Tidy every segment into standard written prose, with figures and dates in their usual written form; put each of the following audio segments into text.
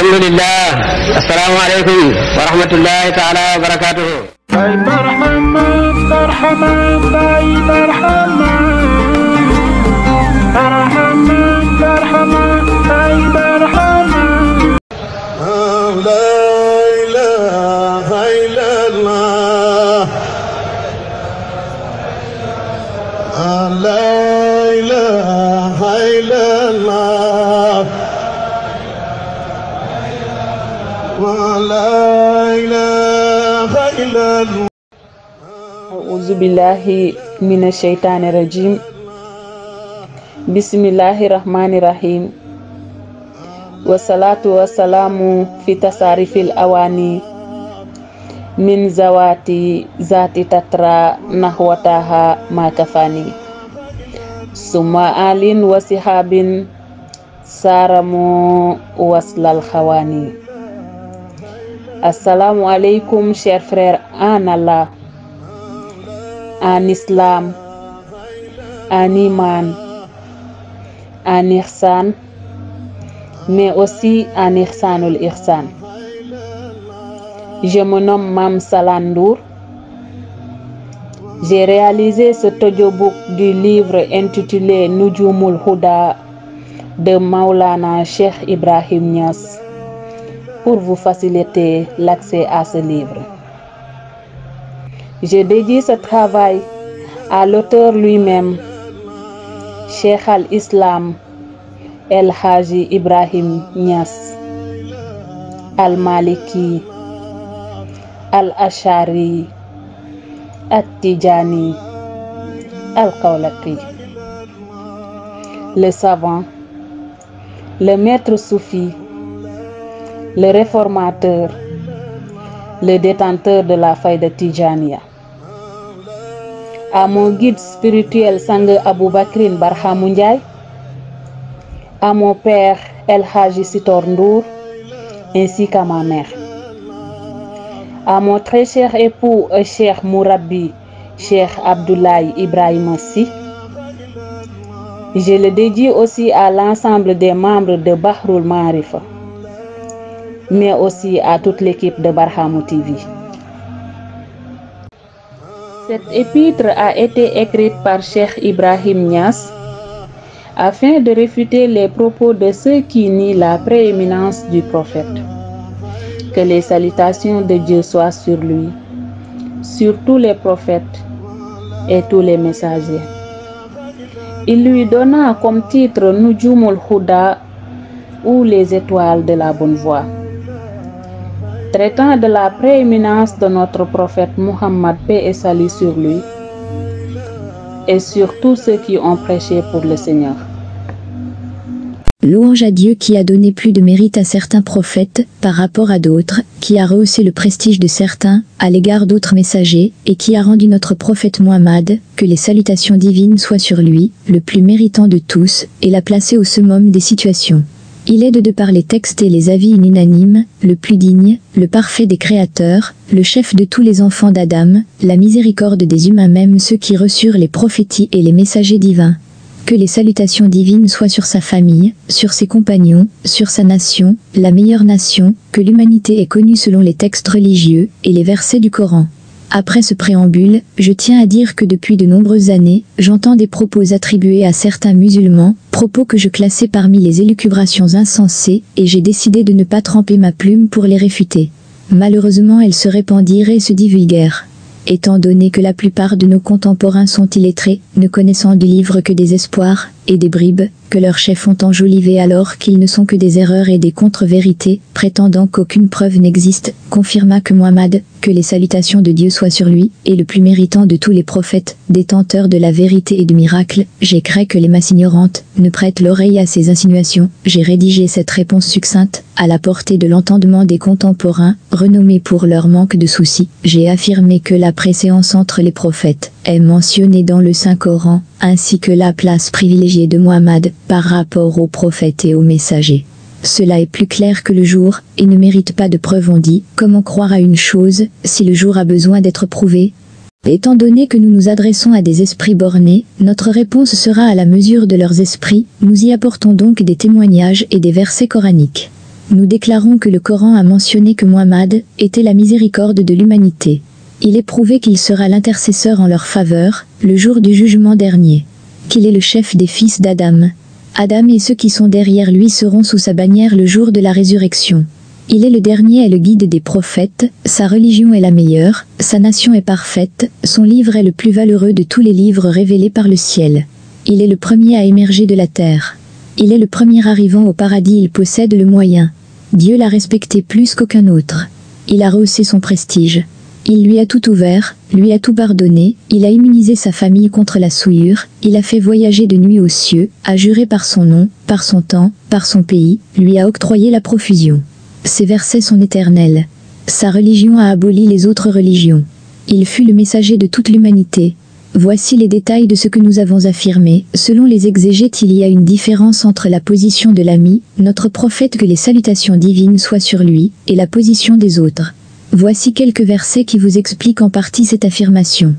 alhamdulillah. Assalamu alaikum wa rahmatullahi ta'ala wa barakatuh. أعوذ بالله من الشيطان الرجيم. بسم الله الرحمن الرحيم. والصلاة والسلام في تصاريف الأواني من زواتي ذات تترى نحوتها ما كفاني ثم آل وصحاب سارموا وصل الخواني. Assalamu alaikum, chers frères en Allah, en islam, en iman, en ihsan, mais aussi en ihsanul ihsan. Je me nomme Mam Salandour. J'ai réalisé ce audiobook du livre intitulé Nujumul Huda de Maulana Cheikh Ibrahim Niass pour vous faciliter l'accès à ce livre. Je dédie ce travail à l'auteur lui-même, Cheikh al-Islam El Haji Ibrahim Niass, Al-Maliki, Al-Ashari, At-Tijani, Al-Qawlaqi. Le savant, le maître soufi, le réformateur, le détenteur de la faïda Tijaniya. À mon guide spirituel Sang Abou Bakrin Barhamou Ndiaye, à mon père El Haji Sitor Ndour, ainsi qu'à ma mère. À mon très cher époux Cheikh Mourabi, Cheikh Abdoulaye Ibrahim Sy. Je le dédie aussi à l'ensemble des membres de Bahrul Marifa, mais aussi à toute l'équipe de Barhamou TV. Cette épître a été écrite par Cheikh Ibrahim Niass afin de réfuter les propos de ceux qui nient la prééminence du prophète. Que les salutations de Dieu soient sur lui, sur tous les prophètes et tous les messagers. Il lui donna comme titre Nujumul Huda, ou les étoiles de la bonne voie, traitant de la prééminence de notre prophète Muhammad, paix et salut sur lui, et sur tous ceux qui ont prêché pour le Seigneur. Louange à Dieu qui a donné plus de mérite à certains prophètes par rapport à d'autres, qui a rehaussé le prestige de certains à l'égard d'autres messagers, et qui a rendu notre prophète Muhammad, que les salutations divines soient sur lui, le plus méritant de tous, et l'a placé au summum des situations. Il est de par les textes et les avis unanimes, le plus digne, le parfait des créateurs, le chef de tous les enfants d'Adam, la miséricorde des humains, même ceux qui reçurent les prophéties et les messagers divins. Que les salutations divines soient sur sa famille, sur ses compagnons, sur sa nation, la meilleure nation, que l'humanité ait connue selon les textes religieux et les versets du Coran. Après ce préambule, je tiens à dire que depuis de nombreuses années, j'entends des propos attribués à certains musulmans, propos que je classais parmi les élucubrations insensées, et j'ai décidé de ne pas tremper ma plume pour les réfuter. Malheureusement, elles se répandirent et se divulguèrent. Étant donné que la plupart de nos contemporains sont illettrés, ne connaissant du livre que des espoirs et des bribes, que leurs chefs ont enjolivés alors qu'ils ne sont que des erreurs et des contre-vérités, prétendant qu'aucune preuve n'existe, confirma que Muhammad, que les salutations de Dieu soient sur lui, est le plus méritant de tous les prophètes, détenteurs de la vérité et du miracle. J'ai craint que les masses ignorantes ne prêtent l'oreille à ces insinuations. J'ai rédigé cette réponse succincte, à la portée de l'entendement des contemporains, renommés pour leur manque de soucis. J'ai affirmé que la préséance entre les prophètes est mentionnée dans le Saint-Coran, ainsi que la place privilégiée de Muhammad par rapport aux prophètes et aux messagers. Cela est plus clair que le jour, et ne mérite pas de preuve. On dit, comment croire à une chose, si le jour a besoin d'être prouvé? Étant donné que nous nous adressons à des esprits bornés, notre réponse sera à la mesure de leurs esprits. Nous y apportons donc des témoignages et des versets coraniques. nous déclarons que le Coran a mentionné que Muhammad était la miséricorde de l'humanité. Il est prouvé qu'il sera l'intercesseur en leur faveur, le jour du jugement dernier. Qu'il est le chef des fils d'Adam. Adam et ceux qui sont derrière lui seront sous sa bannière le jour de la résurrection. Il est le dernier et le guide des prophètes, sa religion est la meilleure, sa nation est parfaite, son livre est le plus valeureux de tous les livres révélés par le ciel. Il est le premier à émerger de la terre. Il est le premier arrivant au paradis, il possède le moyen. Dieu l'a respecté plus qu'aucun autre. Il a rehaussé son prestige. Il lui a tout ouvert, lui a tout pardonné, il a immunisé sa famille contre la souillure, il a fait voyager de nuit aux cieux, a juré par son nom, par son temps, par son pays, lui a octroyé la profusion. Ses versets sont éternels. Sa religion a aboli les autres religions. Il fut le messager de toute l'humanité. Voici les détails de ce que nous avons affirmé. Selon les exégètes, il y a une différence entre la position de l'ami, notre prophète, que les salutations divines soient sur lui, et la position des autres. Voici quelques versets qui vous expliquent en partie cette affirmation.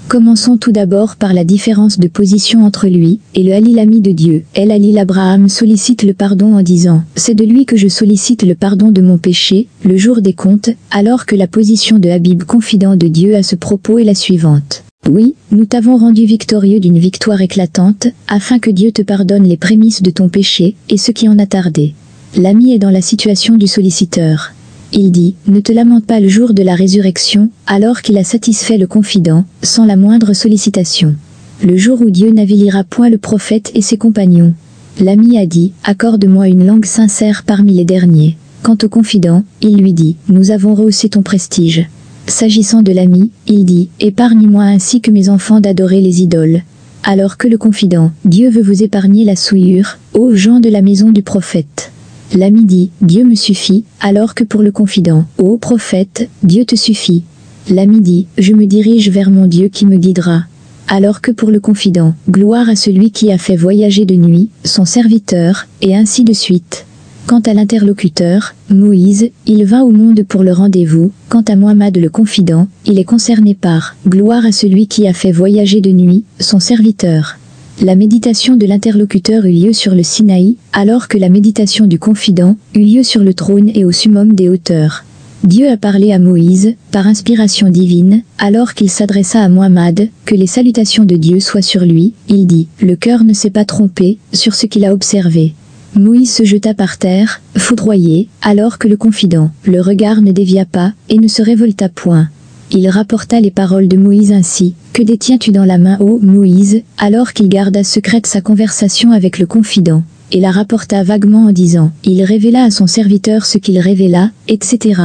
Commençons tout d'abord par la différence de position entre lui et le Ali, l'ami de Dieu. El Ali Abraham sollicite le pardon en disant « C'est de lui que je sollicite le pardon de mon péché, le jour des comptes », alors que la position de Habib, confident de Dieu à ce propos, est la suivante. Oui, nous t'avons rendu victorieux d'une victoire éclatante, afin que Dieu te pardonne les prémices de ton péché, et ce qui en a tardé. L'ami est dans la situation du solliciteur. Il dit, ne te lamente pas le jour de la résurrection, alors qu'il a satisfait le confident, sans la moindre sollicitation. Le jour où Dieu n'avilira point le prophète et ses compagnons. L'ami a dit, accorde-moi une langue sincère parmi les derniers. Quant au confident, il lui dit, nous avons rehaussé ton prestige. S'agissant de l'ami, il dit, épargne-moi ainsi que mes enfants d'adorer les idoles. Alors que le confident, Dieu veut vous épargner la souillure, ô gens de la maison du prophète. L'ami dit, Dieu me suffit, alors que pour le confident, ô prophète, Dieu te suffit. L'ami dit, je me dirige vers mon Dieu qui me guidera. Alors que pour le confident, gloire à celui qui a fait voyager de nuit, son serviteur, et ainsi de suite. Quant à l'interlocuteur, Moïse, il vint au monde pour le rendez-vous. Quant à Muhammad le confident, il est concerné par « Gloire à celui qui a fait voyager de nuit, son serviteur ». La méditation de l'interlocuteur eut lieu sur le Sinaï, alors que la méditation du confident eut lieu sur le trône et au summum des hauteurs. Dieu a parlé à Moïse, par inspiration divine, alors qu'il s'adressa à Muhammad, que les salutations de Dieu soient sur lui, il dit « Le cœur ne s'est pas trompé, sur ce qu'il a observé ». Moïse se jeta par terre, foudroyé, alors que le confident, le regard ne dévia pas, et ne se révolta point. Il rapporta les paroles de Moïse ainsi, « Que détiens-tu dans la main, ô Moïse ?» alors qu'il garda secrète sa conversation avec le confident, et la rapporta vaguement en disant, « Il révéla à son serviteur ce qu'il révéla, etc. »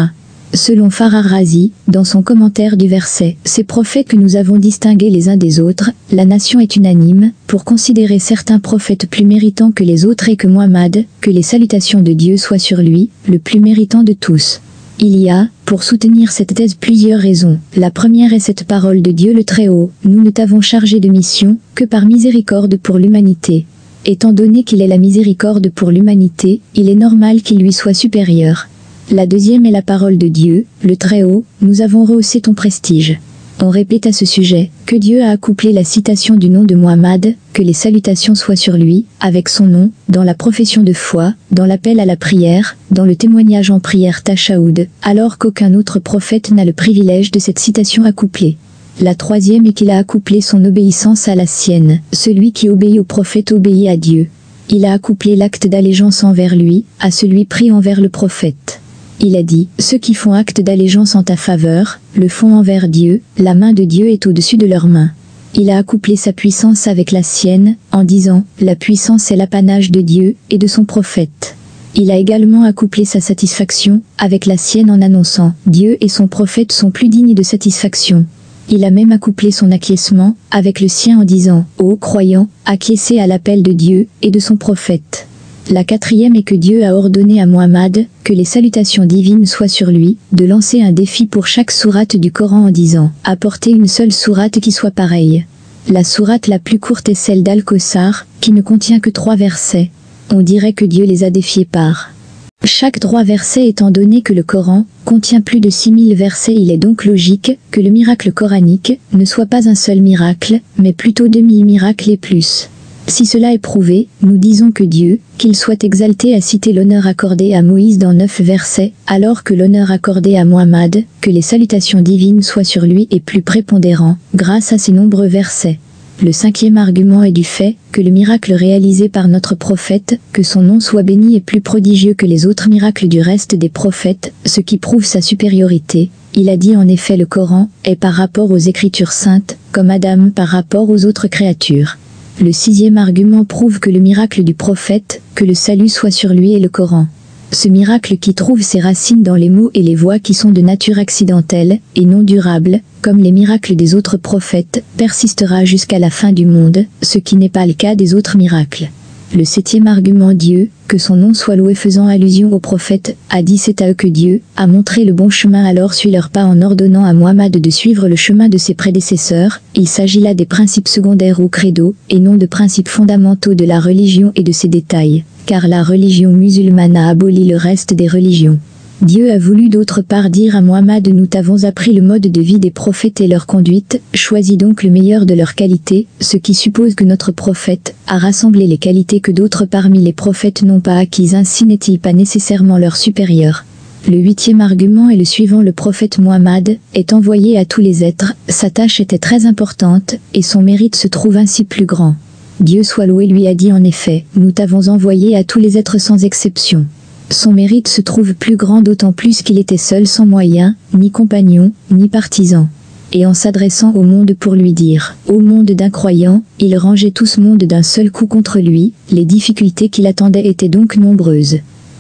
Selon Farrar Razi, dans son commentaire du verset, ces prophètes que nous avons distingués les uns des autres, la nation est unanime, pour considérer certains prophètes plus méritants que les autres et que Muhammad, que les salutations de Dieu soient sur lui, le plus méritant de tous. Il y a, pour soutenir cette thèse, plusieurs raisons. La première est cette parole de Dieu le Très-Haut, nous ne t'avons chargé de mission, que par miséricorde pour l'humanité. Étant donné qu'il est la miséricorde pour l'humanité, il est normal qu'il lui soit supérieur. La deuxième est la parole de Dieu, le Très-Haut, nous avons rehaussé ton prestige. On répète à ce sujet, que Dieu a accouplé la citation du nom de Muhammad, que les salutations soient sur lui, avec son nom, dans la profession de foi, dans l'appel à la prière, dans le témoignage en prière Tashaoud, alors qu'aucun autre prophète n'a le privilège de cette citation accouplée. La troisième est qu'il a accouplé son obéissance à la sienne, celui qui obéit au prophète obéit à Dieu. Il a accouplé l'acte d'allégeance envers lui, à celui pris envers le prophète. Il a dit, ceux qui font acte d'allégeance en ta faveur, le font envers Dieu, la main de Dieu est au-dessus de leurs mains. Il a accouplé sa puissance avec la sienne, en disant, la puissance est l'apanage de Dieu, et de son prophète. Il a également accouplé sa satisfaction, avec la sienne en annonçant, Dieu et son prophète sont plus dignes de satisfaction. Il a même accouplé son acquiescement, avec le sien en disant, ô croyants, acquiescez à l'appel de Dieu, et de son prophète. La quatrième est que Dieu a ordonné à Muhammad, que les salutations divines soient sur lui, de lancer un défi pour chaque sourate du Coran en disant « Apportez une seule sourate qui soit pareille ». La sourate la plus courte est celle d'Al-Kawthar, qui ne contient que 3 versets. On dirait que Dieu les a défiés par chaque 3 versets. Étant donné que le Coran contient plus de 6000 versets, il est donc logique que le miracle coranique ne soit pas un seul miracle, mais plutôt 2000 miracles et plus. Si cela est prouvé, nous disons que Dieu, qu'il soit exalté, a cité l'honneur accordé à Moïse dans 9 versets, alors que l'honneur accordé à Muhammad, que les salutations divines soient sur lui, est plus prépondérant, grâce à ces nombreux versets. Le 5e argument est du fait que le miracle réalisé par notre prophète, que son nom soit béni, est plus prodigieux que les autres miracles du reste des prophètes, ce qui prouve sa supériorité. Il a dit en effet le Coran est par rapport aux Écritures saintes, comme Adam par rapport aux autres créatures. Le 6e argument prouve que le miracle du prophète, que le salut soit sur lui, est le Coran. Ce miracle qui trouve ses racines dans les mots et les voix qui sont de nature accidentelle et non durable, comme les miracles des autres prophètes, persistera jusqu'à la fin du monde, ce qui n'est pas le cas des autres miracles. Le 7e argument, Dieu, que son nom soit loué, faisant allusion aux prophètes, a dit c'est à eux que Dieu a montré le bon chemin, alors suis leurs pas en ordonnant à Muhammad de suivre le chemin de ses prédécesseurs. Il s'agit là des principes secondaires ou credo, et non de principes fondamentaux de la religion et de ses détails, car la religion musulmane a aboli le reste des religions. Dieu a voulu d'autre part dire à Muhammad nous t'avons appris le mode de vie des prophètes et leur conduite, choisis donc le meilleur de leurs qualités, ce qui suppose que notre prophète a rassemblé les qualités que d'autres parmi les prophètes n'ont pas acquises, ainsi n'est-il pas nécessairement leur supérieur. Le 8e argument est le suivant, le prophète Muhammad est envoyé à tous les êtres, sa tâche était très importante, et son mérite se trouve ainsi plus grand. Dieu soit loué lui a dit en effet, nous t'avons envoyé à tous les êtres sans exception. Son mérite se trouve plus grand d'autant plus qu'il était seul, sans moyens, ni compagnons, ni partisans. Et en s'adressant au monde pour lui dire « Ô monde d'incroyants », il rangeait tout ce monde d'un seul coup contre lui, les difficultés qui l'attendaient étaient donc nombreuses.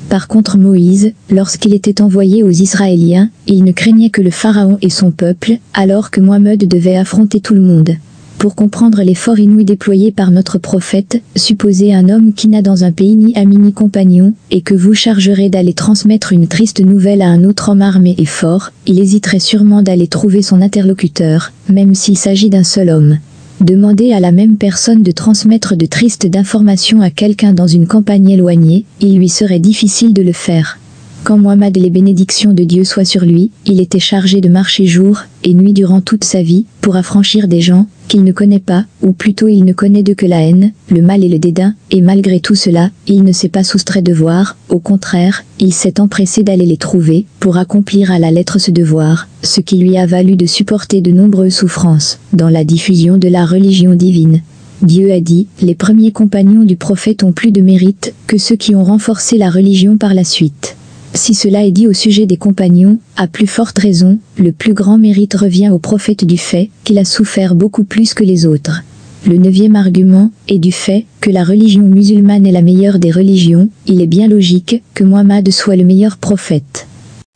Par contre Moïse, lorsqu'il était envoyé aux Israéliens, il ne craignait que le Pharaon et son peuple, alors que Mohammed devait affronter tout le monde. Pour comprendre l'effort inouï déployé par notre prophète, supposez un homme qui n'a dans un pays ni ami ni compagnon, et que vous chargerez d'aller transmettre une triste nouvelle à un autre homme armé et fort, il hésiterait sûrement d'aller trouver son interlocuteur, même s'il s'agit d'un seul homme. Demandez à la même personne de transmettre de tristes informations à quelqu'un dans une campagne éloignée, il lui serait difficile de le faire. Quand Muhammad, les bénédictions de Dieu soient sur lui, il était chargé de marcher jour et nuit durant toute sa vie, pour affranchir des gens qu'il ne connaît pas, ou plutôt il ne connaît d'eux que la haine, le mal et le dédain, et malgré tout cela, il ne s'est pas soustrait de devoir, au contraire, il s'est empressé d'aller les trouver, pour accomplir à la lettre ce devoir, ce qui lui a valu de supporter de nombreuses souffrances, dans la diffusion de la religion divine. Dieu a dit, les premiers compagnons du prophète ont plus de mérite que ceux qui ont renforcé la religion par la suite. Si cela est dit au sujet des compagnons, à plus forte raison, le plus grand mérite revient au prophète du fait qu'il a souffert beaucoup plus que les autres. Le 9e argument est du fait que la religion musulmane est la meilleure des religions, il est bien logique que Muhammad soit le meilleur prophète.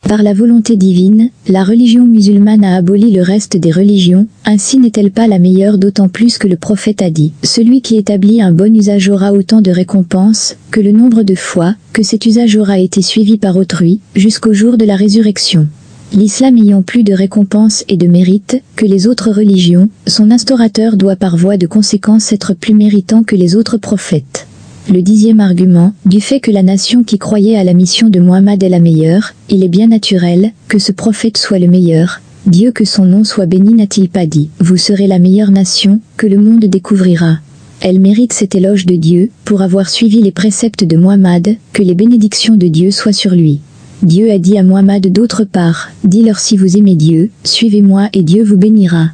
Par la volonté divine, la religion musulmane a aboli le reste des religions, ainsi n'est-elle pas la meilleure, d'autant plus que le prophète a dit « Celui qui établit un bon usage aura autant de récompense que le nombre de fois que cet usage aura été suivi par autrui, jusqu'au jour de la résurrection. » L'islam ayant plus de récompense et de mérite que les autres religions, son instaurateur doit par voie de conséquence être plus méritant que les autres prophètes. Le 10e argument, du fait que la nation qui croyait à la mission de Muhammad est la meilleure, il est bien naturel que ce prophète soit le meilleur. Dieu que son nom soit béni n'a-t-il pas dit « Vous serez la meilleure nation que le monde découvrira ». Elle mérite cet éloge de Dieu pour avoir suivi les préceptes de Muhammad, que les bénédictions de Dieu soient sur lui. Dieu a dit à Muhammad d'autre part, dis-leur si vous aimez Dieu, suivez-moi et Dieu vous bénira.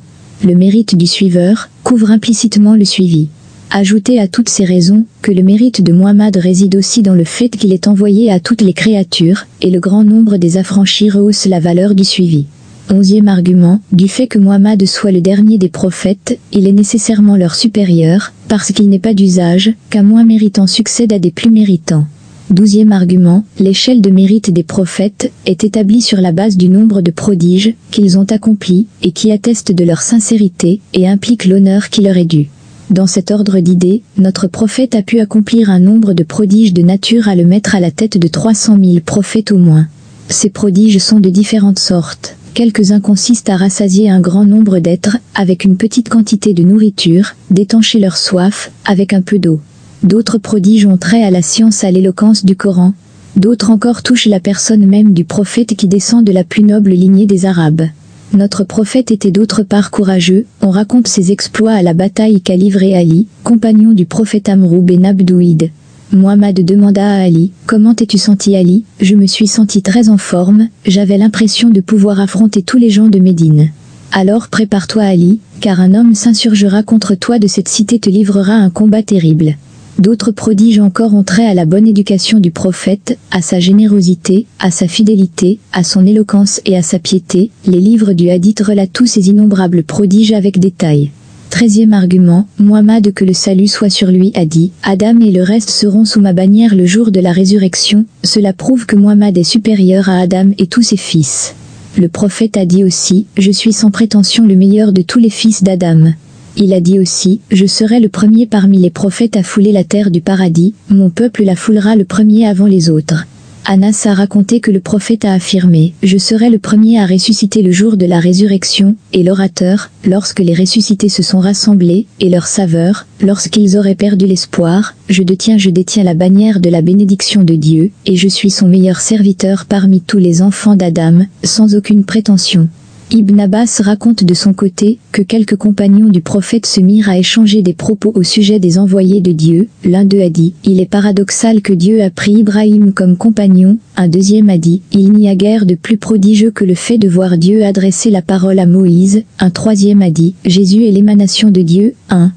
Le mérite du suiveur couvre implicitement le suivi. Ajoutez à toutes ces raisons que le mérite de Muhammad réside aussi dans le fait qu'il est envoyé à toutes les créatures, et le grand nombre des affranchis rehausse la valeur du suivi. 11e argument, du fait que Muhammad soit le dernier des prophètes, il est nécessairement leur supérieur, parce qu'il n'est pas d'usage qu'un moins méritant succède à des plus méritants. 12e argument, l'échelle de mérite des prophètes est établie sur la base du nombre de prodiges qu'ils ont accomplis, et qui attestent de leur sincérité, et implique l'honneur qui leur est dû. Dans cet ordre d'idées, notre prophète a pu accomplir un nombre de prodiges de nature à le mettre à la tête de 300 000 prophètes au moins. Ces prodiges sont de différentes sortes. Quelques-uns consistent à rassasier un grand nombre d'êtres, avec une petite quantité de nourriture, d'étancher leur soif, avec un peu d'eau. D'autres prodiges ont trait à la science, à l'éloquence du Coran. D'autres encore touchent la personne même du prophète qui descend de la plus noble lignée des Arabes. Notre prophète était d'autre part courageux, on raconte ses exploits à la bataille qu'a livré Ali, compagnon du prophète Amrou ben Abdouid. Muhammad demanda à Ali, « Comment t'es-tu senti Ali ?» « Je me suis senti très en forme, j'avais l'impression de pouvoir affronter tous les gens de Médine. » « Alors prépare-toi Ali, car un homme s'insurgera contre toi de cette cité te livrera un combat terrible. » D'autres prodiges encore ont trait à la bonne éducation du prophète, à sa générosité, à sa fidélité, à son éloquence et à sa piété. Les livres du Hadith relatent tous ces innombrables prodiges avec détail. 13e argument, Muhammad que le salut soit sur lui a dit, Adam et le reste seront sous ma bannière le jour de la résurrection. Cela prouve que Muhammad est supérieur à Adam et tous ses fils. Le prophète a dit aussi, je suis sans prétention le meilleur de tous les fils d'Adam. Il a dit aussi, je serai le premier parmi les prophètes à fouler la terre du paradis, mon peuple la foulera le premier avant les autres. Anas a raconté que le prophète a affirmé, je serai le premier à ressusciter le jour de la résurrection, et l'orateur, lorsque les ressuscités se sont rassemblés, et leur saveur, lorsqu'ils auraient perdu l'espoir, je détiens la bannière de la bénédiction de Dieu, et je suis son meilleur serviteur parmi tous les enfants d'Adam, sans aucune prétention. Ibn Abbas raconte de son côté que quelques compagnons du prophète se mirent à échanger des propos au sujet des envoyés de Dieu. L'un d'eux a dit « Il est paradoxal que Dieu a pris Ibrahim comme compagnon ». Un deuxième a dit « Il n'y a guère de plus prodigieux que le fait de voir Dieu adresser la parole à Moïse ». Un troisième a dit « Jésus est l'émanation de Dieu ». Un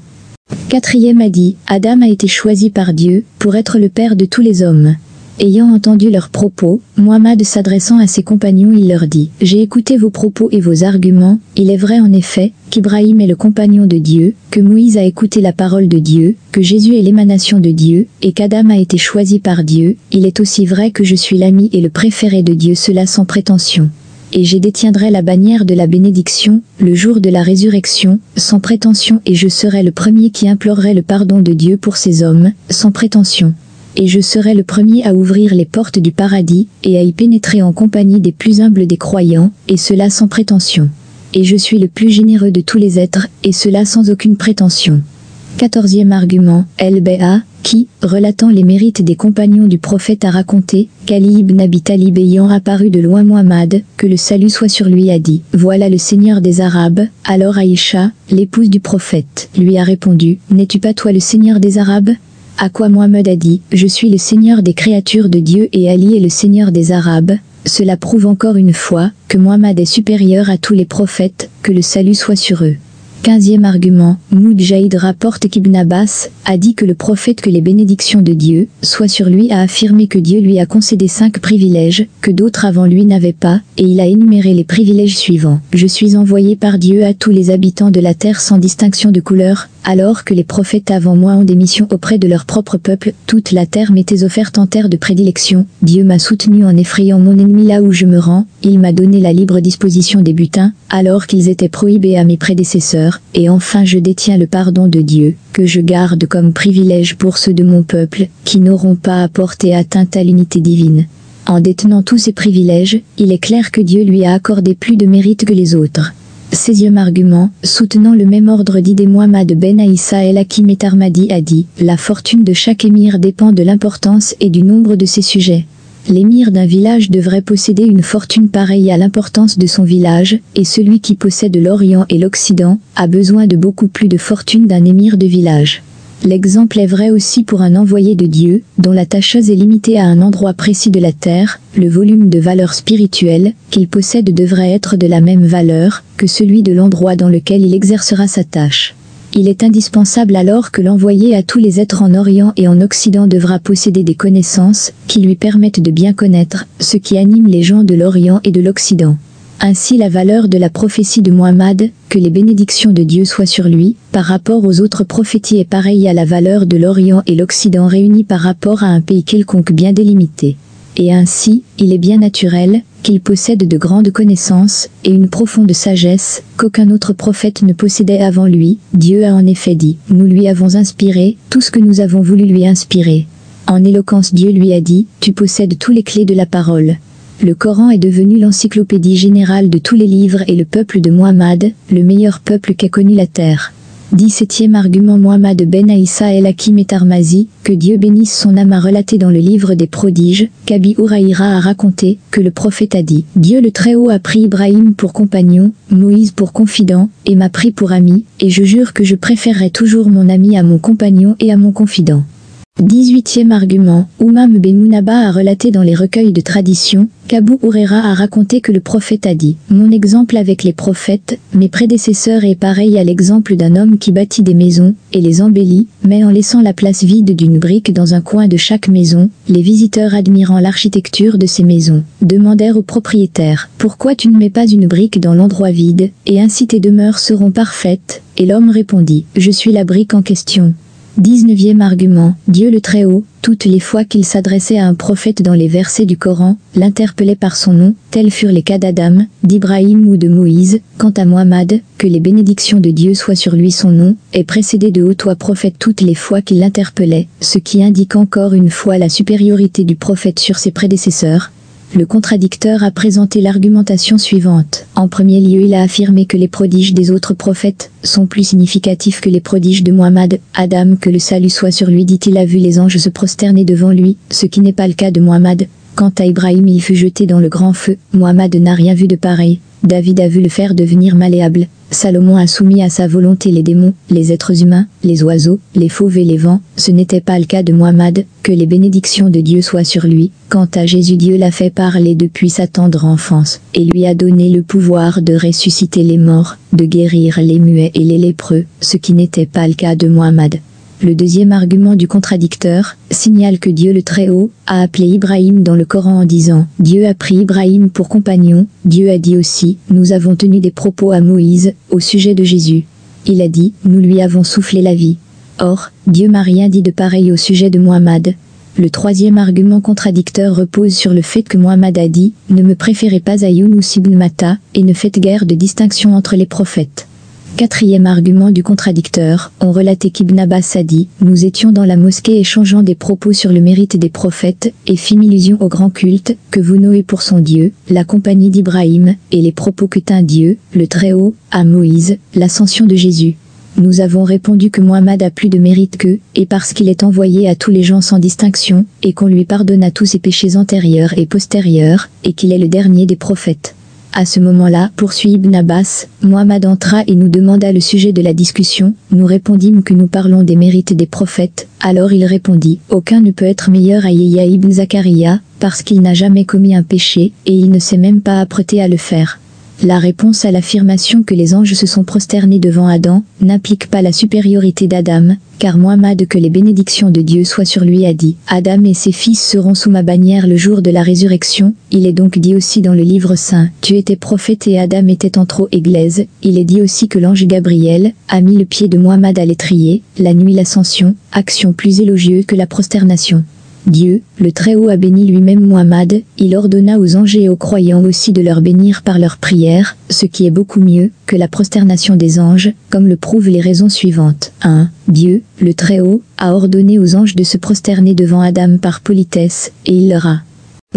quatrième a dit « Adam a été choisi par Dieu pour être le père de tous les hommes ». Ayant entendu leurs propos, Muhammad s'adressant à ses compagnons il leur dit « J'ai écouté vos propos et vos arguments, il est vrai en effet, qu'Ibrahim est le compagnon de Dieu, que Moïse a écouté la parole de Dieu, que Jésus est l'émanation de Dieu, et qu'Adam a été choisi par Dieu, il est aussi vrai que je suis l'ami et le préféré de Dieu, cela sans prétention. Et je détiendrai la bannière de la bénédiction, le jour de la résurrection, sans prétention et je serai le premier qui implorerait le pardon de Dieu pour ces hommes, sans prétention. Et je serai le premier à ouvrir les portes du paradis, et à y pénétrer en compagnie des plus humbles des croyants, et cela sans prétention. Et je suis le plus généreux de tous les êtres, et cela sans aucune prétention. 14e argument, L.B.A., qui, relatant les mérites des compagnons du prophète a raconté, qu'Ali ibn Abi Talib ayant apparu de loin Muhammad, que le salut soit sur lui a dit, voilà le Seigneur des Arabes. Alors Aïcha, l'épouse du prophète, lui a répondu, n'es-tu pas toi le Seigneur des Arabes? À quoi Muhammad a dit, je suis le Seigneur des créatures de Dieu et Ali est le Seigneur des Arabes. Cela prouve encore une fois que Muhammad est supérieur à tous les prophètes, que le salut soit sur eux. 15e argument, Mujahid rapporte qu'Ibn Abbas a dit que le prophète que les bénédictions de Dieu soient sur lui a affirmé que Dieu lui a concédé 5 privilèges que d'autres avant lui n'avaient pas, et il a énuméré les privilèges suivants. Je suis envoyé par Dieu à tous les habitants de la terre sans distinction de couleur, alors que les prophètes avant moi ont des missions auprès de leur propre peuple, toute la terre m'était offerte en terre de prédilection. Dieu m'a soutenu en effrayant mon ennemi là où je me rends, il m'a donné la libre disposition des butins, alors qu'ils étaient prohibés à mes prédécesseurs, et enfin je détiens le pardon de Dieu, que je garde comme privilège pour ceux de mon peuple, qui n'auront pas à porter atteinte à l'unité divine. En détenant tous ces privilèges, il est clair que Dieu lui a accordé plus de mérite que les autres. 16e argument, soutenant le même ordre d'idées Muhammad ben Aïssa el-Hakim et Tarmadi a dit, la fortune de chaque émir dépend de l'importance et du nombre de ses sujets. L'émir d'un village devrait posséder une fortune pareille à l'importance de son village, et celui qui possède l'Orient et l'Occident a besoin de beaucoup plus de fortune d'un émir de village. L'exemple est vrai aussi pour un envoyé de Dieu, dont la tâcheuse est limitée à un endroit précis de la terre, le volume de valeur spirituelle qu'il possède devrait être de la même valeur que celui de l'endroit dans lequel il exercera sa tâche. Il est indispensable alors que l'envoyé à tous les êtres en Orient et en Occident devra posséder des connaissances qui lui permettent de bien connaître ce qui anime les gens de l'Orient et de l'Occident. Ainsi la valeur de la prophétie de Muhammad, que les bénédictions de Dieu soient sur lui, par rapport aux autres prophéties est pareille à la valeur de l'Orient et l'Occident réunis par rapport à un pays quelconque bien délimité. Et ainsi, il est bien naturel qu'il possède de grandes connaissances et une profonde sagesse qu'aucun autre prophète ne possédait avant lui. Dieu a en effet dit, nous lui avons inspiré tout ce que nous avons voulu lui inspirer. En éloquence Dieu lui a dit, tu possèdes tous les clés de la parole. Le Coran est devenu l'encyclopédie générale de tous les livres et le peuple de Muhammad, le meilleur peuple qu'a connu la terre. 17e argument. Mohamed Ben Aïssa El Hakim et Tarmazi, que Dieu bénisse son âme, a relaté dans le livre des prodiges qu'Abi Huraïra a raconté que le prophète a dit: Dieu le Très-Haut a pris Ibrahim pour compagnon, Moïse pour confident, et m'a pris pour ami, et je jure que je préférerai toujours mon ami à mon compagnon et à mon confident. 18e argument. Oumam Ben Mounaba a relaté dans les recueils de tradition qu'Abu Huraira a raconté que le prophète a dit: Mon exemple avec les prophètes, mes prédécesseurs, est pareil à l'exemple d'un homme qui bâtit des maisons et les embellit, mais en laissant la place vide d'une brique dans un coin de chaque maison. Les visiteurs, admirant l'architecture de ces maisons, demandèrent au propriétaire: Pourquoi tu ne mets pas une brique dans l'endroit vide, et ainsi tes demeures seront parfaites? Et l'homme répondit: Je suis la brique en question. 19e argument. Dieu le Très-Haut, toutes les fois qu'il s'adressait à un prophète dans les versets du Coran, l'interpellait par son nom, tels furent les cas d'Adam, d'Ibrahim ou de Moïse. Quant à Muhammad, que les bénédictions de Dieu soient sur lui, son nom est précédé de haut toi prophète toutes les fois qu'il l'interpellait, ce qui indique encore une fois la supériorité du prophète sur ses prédécesseurs. Le contradicteur a présenté l'argumentation suivante. En premier lieu, il a affirmé que les prodiges des autres prophètes sont plus significatifs que les prodiges de Muhammad. Adam, que le salut soit sur lui, dit-il, a vu les anges se prosterner devant lui, ce qui n'est pas le cas de Muhammad. Quant à Ibrahim, il fut jeté dans le grand feu. Muhammad n'a rien vu de pareil. David a vu le fer devenir malléable. Salomon a soumis à sa volonté les démons, les êtres humains, les oiseaux, les fauves et les vents. Ce n'était pas le cas de Muhammad, que les bénédictions de Dieu soient sur lui. Quant à Jésus, Dieu l'a fait parler depuis sa tendre enfance, et lui a donné le pouvoir de ressusciter les morts, de guérir les muets et les lépreux, ce qui n'était pas le cas de Muhammad. Le deuxième argument du contradicteur signale que Dieu le Très-Haut a appelé Ibrahim dans le Coran en disant: Dieu a pris Ibrahim pour compagnon. Dieu a dit aussi: Nous avons tenu des propos à Moïse au sujet de Jésus. Il a dit: Nous lui avons soufflé la vie. Or, Dieu m'a rien dit de pareil au sujet de Muhammad. Le troisième argument contradicteur repose sur le fait que Muhammad a dit: Ne me préférez pas à Younous ibn Matta, et ne faites guère de distinction entre les prophètes. Quatrième argument du contradicteur, on relatait qu'Ibn Abbas a dit: Nous étions dans la mosquée échangeant des propos sur le mérite des prophètes, et fîmes illusion au grand culte que vous nouez pour son Dieu, la compagnie d'Ibrahim, et les propos que tint Dieu, le Très-Haut, à Moïse, l'ascension de Jésus. Nous avons répondu que Muhammad a plus de mérite qu'eux, et parce qu'il est envoyé à tous les gens sans distinction, et qu'on lui pardonne tous ses péchés antérieurs et postérieurs, et qu'il est le dernier des prophètes. À ce moment-là, poursuit Ibn Abbas, Muhammad entra et nous demanda le sujet de la discussion. Nous répondîmes que nous parlons des mérites des prophètes. Alors il répondit: Aucun ne peut être meilleur à Yahya ibn Zakaria, parce qu'il n'a jamais commis un péché, et il ne s'est même pas apprêté à le faire. La réponse à l'affirmation que les anges se sont prosternés devant Adam n'implique pas la supériorité d'Adam, car Muhammad, que les bénédictions de Dieu soient sur lui, a dit: Adam et ses fils seront sous ma bannière le jour de la résurrection. Il est donc dit aussi dans le livre saint: Tu étais prophète et Adam était entre église. Il est dit aussi que l'ange Gabriel a mis le pied de Muhammad à l'étrier, la nuit l'ascension, action plus élogieuse que la prosternation. Dieu, le Très-Haut, a béni lui-même Muhammad, il ordonna aux anges et aux croyants aussi de leur bénir par leurs prières, ce qui est beaucoup mieux que la prosternation des anges, comme le prouvent les raisons suivantes. 1. Dieu, le Très-Haut, a ordonné aux anges de se prosterner devant Adam par politesse, et il leur a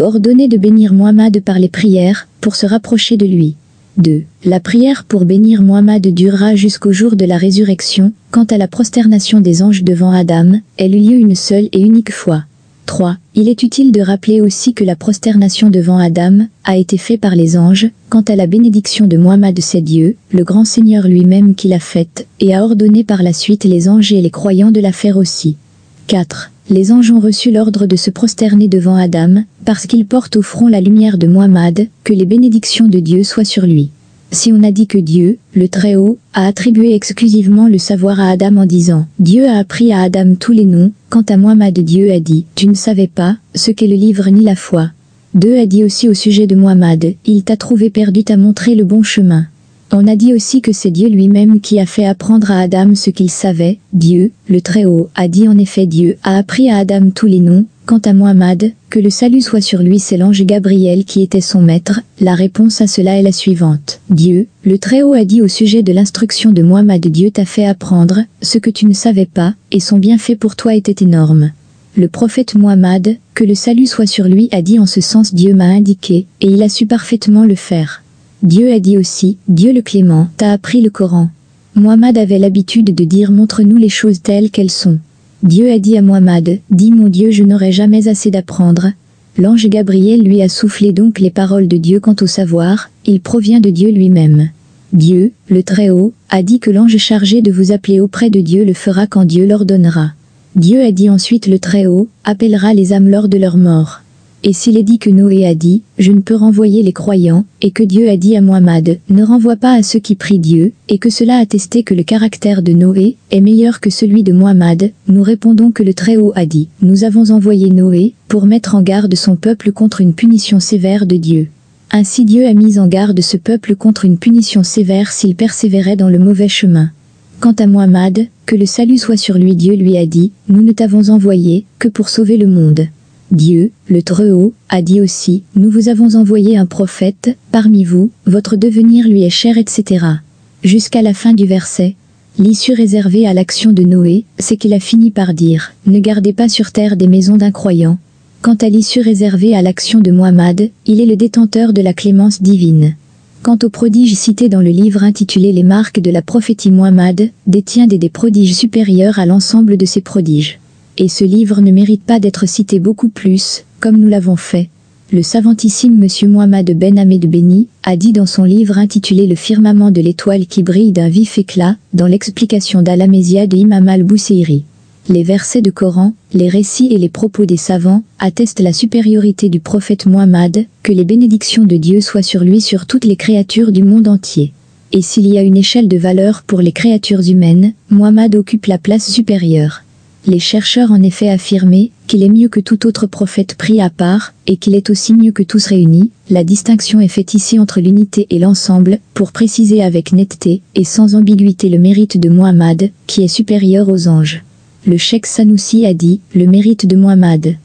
ordonné de bénir Muhammad par les prières, pour se rapprocher de lui. 2. La prière pour bénir Muhammad durera jusqu'au jour de la résurrection. Quant à la prosternation des anges devant Adam, elle eut lieu une seule et unique fois. 3. Il est utile de rappeler aussi que la prosternation devant Adam a été faite par les anges. Quant à la bénédiction de Muhammad, c'est Dieu, le grand Seigneur lui-même qui l'a faite, et a ordonné par la suite les anges et les croyants de la faire aussi. 4. Les anges ont reçu l'ordre de se prosterner devant Adam, parce qu'il porte au front la lumière de Muhammad, que les bénédictions de Dieu soient sur lui. Si on a dit que Dieu, le Très-Haut, a attribué exclusivement le savoir à Adam en disant « Dieu a appris à Adam tous les noms », quant à Muhammad, Dieu a dit « Tu ne savais pas ce qu'est le livre ni la foi ». 2 a dit aussi au sujet de Muhammad « Il t'a trouvé perdu, t'a montré le bon chemin ». On a dit aussi que c'est Dieu lui-même qui a fait apprendre à Adam ce qu'il savait. Dieu, le Très-Haut, a dit en effet Dieu a appris à Adam tous les noms. Quant à Muhammad, que le salut soit sur lui, c'est l'ange Gabriel qui était son maître. La réponse à cela est la suivante. Dieu, le Très-Haut, a dit au sujet de l'instruction de Muhammad, Dieu t'a fait apprendre ce que tu ne savais pas, et son bienfait pour toi était énorme. Le prophète Muhammad, que le salut soit sur lui, a dit en ce sens Dieu m'a indiqué, et il a su parfaitement le faire. Dieu a dit aussi, Dieu le Clément, t'a appris le Coran. Muhammad avait l'habitude de dire « Montre-nous les choses telles qu'elles sont ». Dieu a dit à Muhammad « Dis mon Dieu, je n'aurai jamais assez d'apprendre ». L'ange Gabriel lui a soufflé donc les paroles de Dieu quant au savoir, il provient de Dieu lui-même. Dieu, le Très-Haut, a dit que l'ange chargé de vous appeler auprès de Dieu le fera quand Dieu l'ordonnera. Dieu a dit ensuite le Très-Haut, appellera les âmes lors de leur mort. Et s'il est dit que Noé a dit, je ne peux renvoyer les croyants, et que Dieu a dit à Muhammad, ne renvoie pas à ceux qui prient Dieu, et que cela a attesté que le caractère de Noé est meilleur que celui de Muhammad, nous répondons que le Très-Haut a dit, nous avons envoyé Noé, pour mettre en garde son peuple contre une punition sévère de Dieu. Ainsi Dieu a mis en garde ce peuple contre une punition sévère s'il persévérait dans le mauvais chemin. Quant à Muhammad, que le salut soit sur lui, Dieu lui a dit, nous ne t'avons envoyé que pour sauver le monde. Dieu, le Très-Haut, a dit aussi, nous vous avons envoyé un prophète, parmi vous, votre devenir lui est cher, etc. Jusqu'à la fin du verset. L'issue réservée à l'action de Noé, c'est qu'il a fini par dire, ne gardez pas sur terre des maisons d'incroyants. Quant à l'issue réservée à l'action de Muhammad, il est le détenteur de la clémence divine. Quant aux prodiges cités dans le livre intitulé Les marques de la prophétie, Muhammad détient des prodiges supérieurs à l'ensemble de ces prodiges. Et ce livre ne mérite pas d'être cité beaucoup plus, comme nous l'avons fait. Le savantissime Monsieur Muhammad Ben Ahmed Beni a dit dans son livre intitulé Le firmament de l'étoile qui brille d'un vif éclat, dans l'explication d'Al-Amézia de Imam al-Bousseiri. Les versets de Coran, les récits et les propos des savants attestent la supériorité du prophète Muhammad, que les bénédictions de Dieu soient sur lui sur toutes les créatures du monde entier. Et s'il y a une échelle de valeur pour les créatures humaines, Muhammad occupe la place supérieure. Les chercheurs en effet affirmé qu'il est mieux que tout autre prophète pris à part, et qu'il est aussi mieux que tous réunis. La distinction est faite ici entre l'unité et l'ensemble, pour préciser avec netteté, et sans ambiguïté le mérite de Muhammad, qui est supérieur aux anges. Le cheikh Sanoussi a dit, le mérite de Muhammad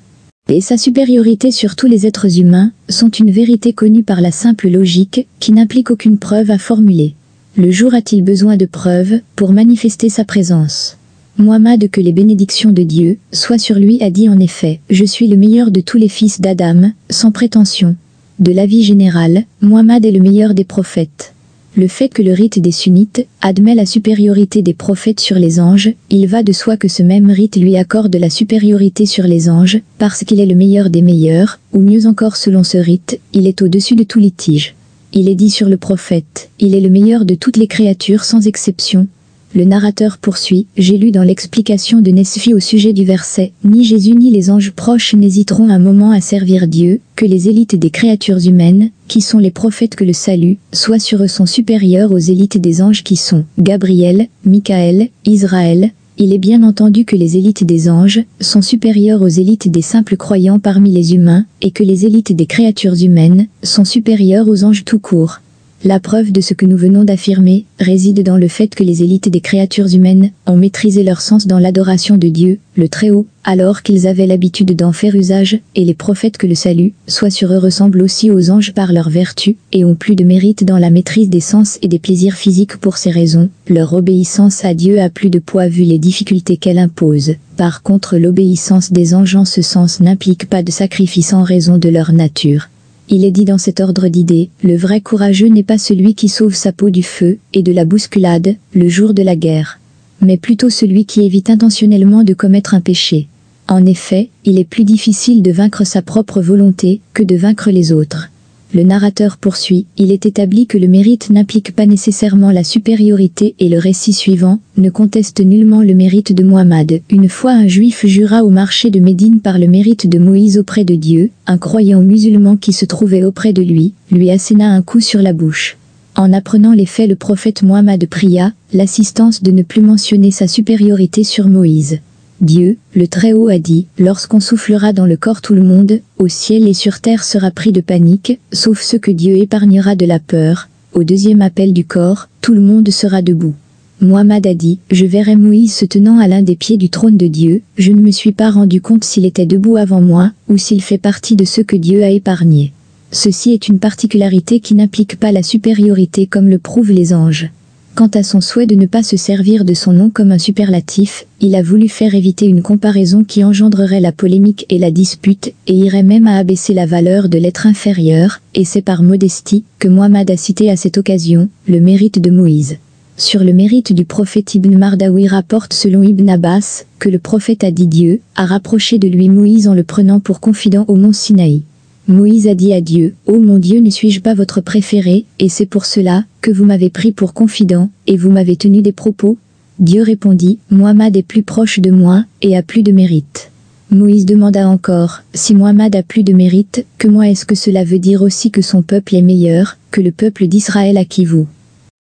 et sa supériorité sur tous les êtres humains, sont une vérité connue par la simple logique, qui n'implique aucune preuve à formuler. Le jour a-t-il besoin de preuves, pour manifester sa présence? Muhammad, que les bénédictions de Dieu soient sur lui, a dit en effet, je suis le meilleur de tous les fils d'Adam, sans prétention. De l'avis général, Muhammad est le meilleur des prophètes. Le fait que le rite des sunnites admet la supériorité des prophètes sur les anges, il va de soi que ce même rite lui accorde la supériorité sur les anges, parce qu'il est le meilleur des meilleurs, ou mieux encore selon ce rite, il est au-dessus de tout litige. Il est dit sur le prophète, il est le meilleur de toutes les créatures sans exception. Le narrateur poursuit, j'ai lu dans l'explication de Nesfi au sujet du verset, ni Jésus ni les anges proches n'hésiteront un moment à servir Dieu, que les élites des créatures humaines, qui sont les prophètes que le salut, soit sur eux sont supérieurs aux élites des anges qui sont Gabriel, Michaël, Israël. Il est bien entendu que les élites des anges sont supérieures aux élites des simples croyants parmi les humains, et que les élites des créatures humaines sont supérieures aux anges tout court. La preuve de ce que nous venons d'affirmer réside dans le fait que les élites des créatures humaines ont maîtrisé leur sens dans l'adoration de Dieu, le Très-Haut, alors qu'ils avaient l'habitude d'en faire usage, et les prophètes que le salut soit sur eux ressemblent aussi aux anges par leur vertu, et ont plus de mérite dans la maîtrise des sens et des plaisirs physiques pour ces raisons. Leur obéissance à Dieu a plus de poids vu les difficultés qu'elle impose. Par contre, l'obéissance des anges en ce sens n'implique pas de sacrifice en raison de leur nature. Il est dit dans cet ordre d'idées, le vrai courageux n'est pas celui qui sauve sa peau du feu et de la bousculade, le jour de la guerre, mais plutôt celui qui évite intentionnellement de commettre un péché. En effet, il est plus difficile de vaincre sa propre volonté que de vaincre les autres. Le narrateur poursuit, il est établi que le mérite n'implique pas nécessairement la supériorité et le récit suivant ne conteste nullement le mérite de Muhammad. Une fois un juif jura au marché de Médine par le mérite de Moïse auprès de Dieu, un croyant musulman qui se trouvait auprès de lui asséna un coup sur la bouche. En apprenant les faits, le prophète Muhammad pria l'assistance de ne plus mentionner sa supériorité sur Moïse. Dieu, le Très-Haut a dit, lorsqu'on soufflera dans le corps tout le monde, au ciel et sur terre sera pris de panique, sauf ceux que Dieu épargnera de la peur. Au deuxième appel du corps, tout le monde sera debout. Muhammad a dit, je verrai Moïse se tenant à l'un des pieds du trône de Dieu, je ne me suis pas rendu compte s'il était debout avant moi, ou s'il fait partie de ceux que Dieu a épargnés. Ceci est une particularité qui n'implique pas la supériorité comme le prouvent les anges. Quant à son souhait de ne pas se servir de son nom comme un superlatif, il a voulu faire éviter une comparaison qui engendrerait la polémique et la dispute, et irait même à abaisser la valeur de l'être inférieur, et c'est par modestie que Muhammad a cité à cette occasion le mérite de Moïse. Sur le mérite du prophète Ibn Mardawi rapporte selon Ibn Abbas, que le prophète a dit Dieu, a rapproché de lui Moïse en le prenant pour confident au mont Sinaï. Moïse a dit à Dieu, « Ô mon Dieu, ne suis-je pas votre préféré, et c'est pour cela, que vous m'avez pris pour confident, et vous m'avez tenu des propos ?» Dieu répondit, « Muhammad est plus proche de moi, et a plus de mérite. » Moïse demanda encore, « Si Muhammad a plus de mérite, que moi est-ce que cela veut dire aussi que son peuple est meilleur, que le peuple d'Israël à qui vous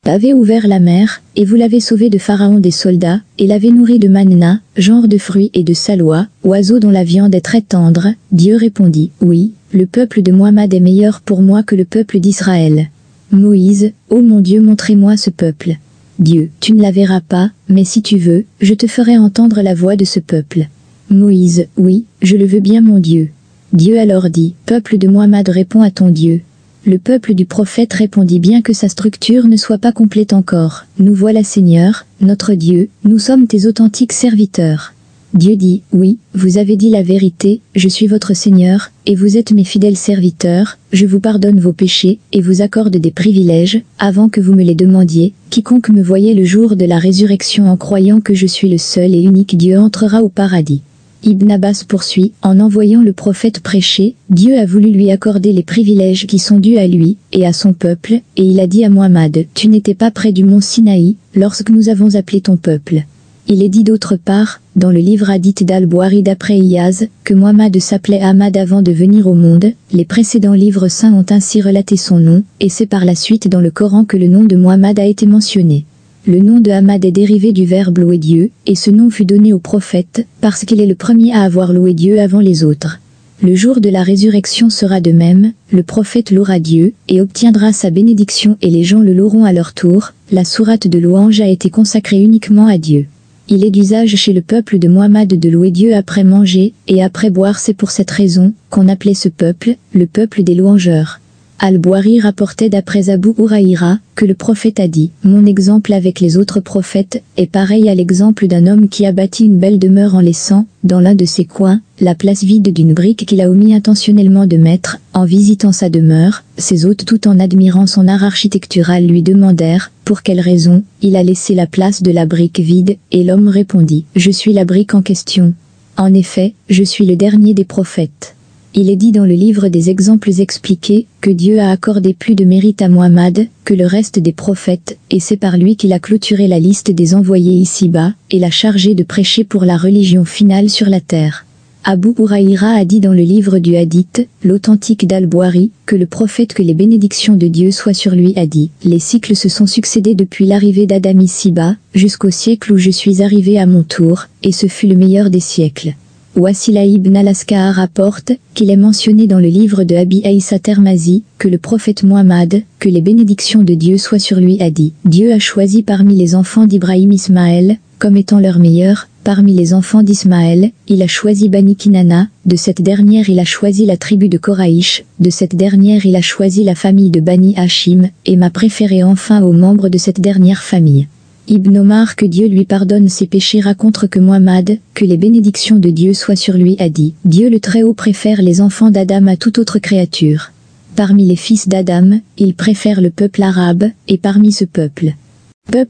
avez ouvert la mer, et vous l'avez sauvé de Pharaon des soldats, et l'avez nourri de manna, genre de fruits et de salois, oiseaux dont la viande est très tendre. » Dieu répondit, « Oui, le peuple de Muhammad est meilleur pour moi que le peuple d'Israël. » Moïse, « Ô mon Dieu, montrez-moi ce peuple. » Dieu, « Tu ne la verras pas, mais si tu veux, je te ferai entendre la voix de ce peuple. » Moïse, « Oui, je le veux bien mon Dieu. » Dieu alors dit, « Peuple de Muhammad, réponds à ton Dieu. » Le peuple du prophète répondit, bien que sa structure ne soit pas complète encore, « Nous voilà Seigneur, notre Dieu, nous sommes tes authentiques serviteurs. » Dieu dit, « Oui, vous avez dit la vérité, je suis votre Seigneur, et vous êtes mes fidèles serviteurs, je vous pardonne vos péchés, et vous accorde des privilèges, avant que vous me les demandiez. Quiconque me voyait le jour de la résurrection en croyant que je suis le seul et unique Dieu entrera au paradis. » Ibn Abbas poursuit, en envoyant le prophète prêcher, Dieu a voulu lui accorder les privilèges qui sont dus à lui, et à son peuple, et il a dit à Muhammad, tu n'étais pas près du mont Sinaï, lorsque nous avons appelé ton peuple. Il est dit d'autre part, dans le livre hadith d'Al-Bukhari d'après Iyaz, que Muhammad s'appelait Ahmad avant de venir au monde, les précédents livres saints ont ainsi relaté son nom, et c'est par la suite dans le Coran que le nom de Muhammad a été mentionné. Le nom de Ahmad est dérivé du verbe louer Dieu, et ce nom fut donné au prophète, parce qu'il est le premier à avoir loué Dieu avant les autres. Le jour de la résurrection sera de même, le prophète louera Dieu, et obtiendra sa bénédiction et les gens le loueront à leur tour. La sourate de louange a été consacrée uniquement à Dieu. Il est d'usage chez le peuple de Muhammad de louer Dieu après manger, et après boire, c'est pour cette raison, qu'on appelait ce peuple, le peuple des louangeurs. Al-Bukhari rapportait d'après Abu Huraïra, que le prophète a dit, « Mon exemple avec les autres prophètes, est pareil à l'exemple d'un homme qui a bâti une belle demeure en laissant, dans l'un de ses coins, la place vide d'une brique qu'il a omis intentionnellement de mettre. En visitant sa demeure, ses hôtes tout en admirant son art architectural lui demandèrent, pour quelle raison, il a laissé la place de la brique vide, et l'homme répondit, « Je suis la brique en question. En effet, je suis le dernier des prophètes. » Il est dit dans le livre des exemples expliqués, que Dieu a accordé plus de mérite à Muhammad, que le reste des prophètes, et c'est par lui qu'il a clôturé la liste des envoyés ici-bas, et l'a chargé de prêcher pour la religion finale sur la terre. Abu Huraïra a dit dans le livre du Hadith, l'authentique d'Al-Bukhari, que le prophète que les bénédictions de Dieu soient sur lui a dit, les cycles se sont succédés depuis l'arrivée d'Adam ici-bas, jusqu'au siècle où je suis arrivé à mon tour, et ce fut le meilleur des siècles. Wasila ibn al-Aska'a rapporte, qu'il est mentionné dans le livre de Abi Aïssa Termazi, que le prophète Muhammad, que les bénédictions de Dieu soient sur lui a dit, Dieu a choisi parmi les enfants d'Ibrahim Ismaël, comme étant leur meilleur, parmi les enfants d'Ismaël, il a choisi Bani Kinana, de cette dernière il a choisi la tribu de Koraïch, de cette dernière il a choisi la famille de Bani Hashim, et m'a préféré enfin aux membres de cette dernière famille. Ibn Omar, que Dieu lui pardonne ses péchés, raconte que Muhammad, que les bénédictions de Dieu soient sur lui a dit, Dieu le Très-Haut préfère les enfants d'Adam à toute autre créature. Parmi les fils d'Adam, il préfère le peuple arabe, et parmi ce peuple,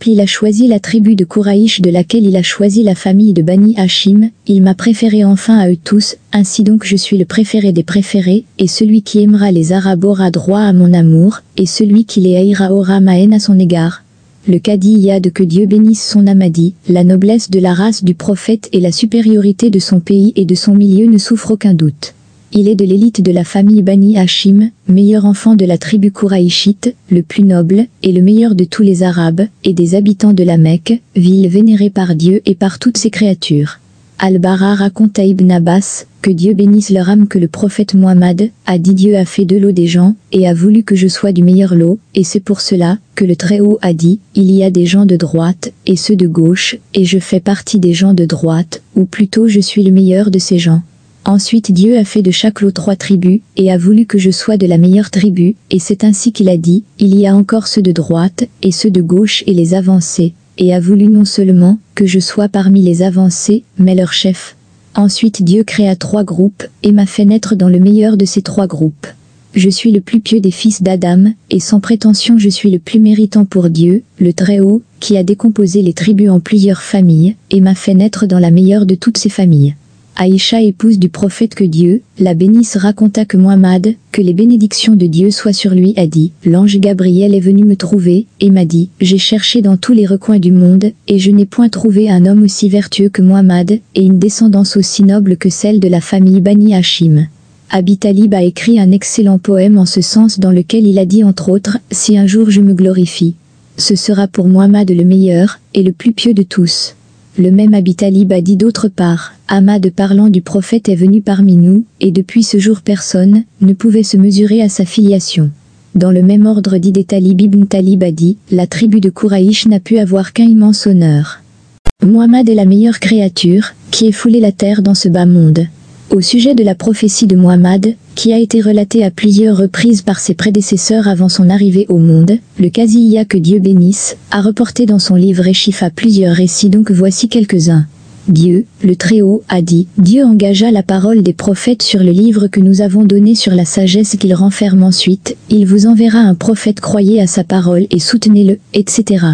il a choisi la tribu de Kouraïch de laquelle il a choisi la famille de Bani Hashim, il m'a préféré enfin à eux tous, ainsi donc je suis le préféré des préférés, et celui qui aimera les Arabes aura droit à mon amour, et celui qui les haïra aura ma haine à son égard. Le Qadi Iyad, que Dieu bénisse son âme, a dit, la noblesse de la race du prophète et la supériorité de son pays et de son milieu ne souffrent aucun doute. Il est de l'élite de la famille Bani Hashim, meilleur enfant de la tribu Kouraïchite, le plus noble, et le meilleur de tous les Arabes, et des habitants de la Mecque, ville vénérée par Dieu et par toutes ses créatures. Al-Bara raconte à Ibn Abbas, que Dieu bénisse leur âme, que le prophète Muhammad a dit, Dieu a fait de l'eau des gens, et a voulu que je sois du meilleur lot, et c'est pour cela, que le Très-Haut a dit, il y a des gens de droite, et ceux de gauche, et je fais partie des gens de droite, ou plutôt je suis le meilleur de ces gens. Ensuite Dieu a fait de chaque lot 3 tribus, et a voulu que je sois de la meilleure tribu, et c'est ainsi qu'il a dit, il y a encore ceux de droite, et ceux de gauche et les avancés, et a voulu non seulement, que je sois parmi les avancés, mais leur chef. Ensuite Dieu créa 3 groupes, et m'a fait naître dans le meilleur de ces 3 groupes. je suis le plus pieux des fils d'Adam, et sans prétention je suis le plus méritant pour Dieu, le Très-Haut, qui a décomposé les tribus en plusieurs familles, et m'a fait naître dans la meilleure de toutes ces familles. Aïcha, épouse du prophète que Dieu, la bénisse, raconta que Muhammad, que les bénédictions de Dieu soient sur lui, a dit, l'ange Gabriel est venu me trouver, et m'a dit, j'ai cherché dans tous les recoins du monde, et je n'ai point trouvé un homme aussi vertueux que Muhammad, et une descendance aussi noble que celle de la famille Bani Hachim. Abi Talib a écrit un excellent poème en ce sens dans lequel il a dit entre autres, si un jour je me glorifie, ce sera pour Muhammad le meilleur, et le plus pieux de tous. Le même Abi Talib a dit d'autre part, Ahmad parlant du prophète est venu parmi nous, et depuis ce jour personne ne pouvait se mesurer à sa filiation. Dans le même ordre d'idée Talib ibn Talib a dit, la tribu de Kouraïch n'a pu avoir qu'un immense honneur. Muhammad est la meilleure créature, qui ait foulé la terre dans ce bas monde. Au sujet de la prophétie de Muhammad, qui a été relatée à plusieurs reprises par ses prédécesseurs avant son arrivée au monde, le Qaziyya que Dieu bénisse, a reporté dans son livre Eshifa plusieurs récits, donc voici quelques-uns. Dieu, le Très-Haut, a dit, Dieu engagea la parole des prophètes sur le livre que nous avons donné sur la sagesse qu'il renferme ensuite, il vous enverra un prophète, croyez à sa parole et soutenez-le, etc.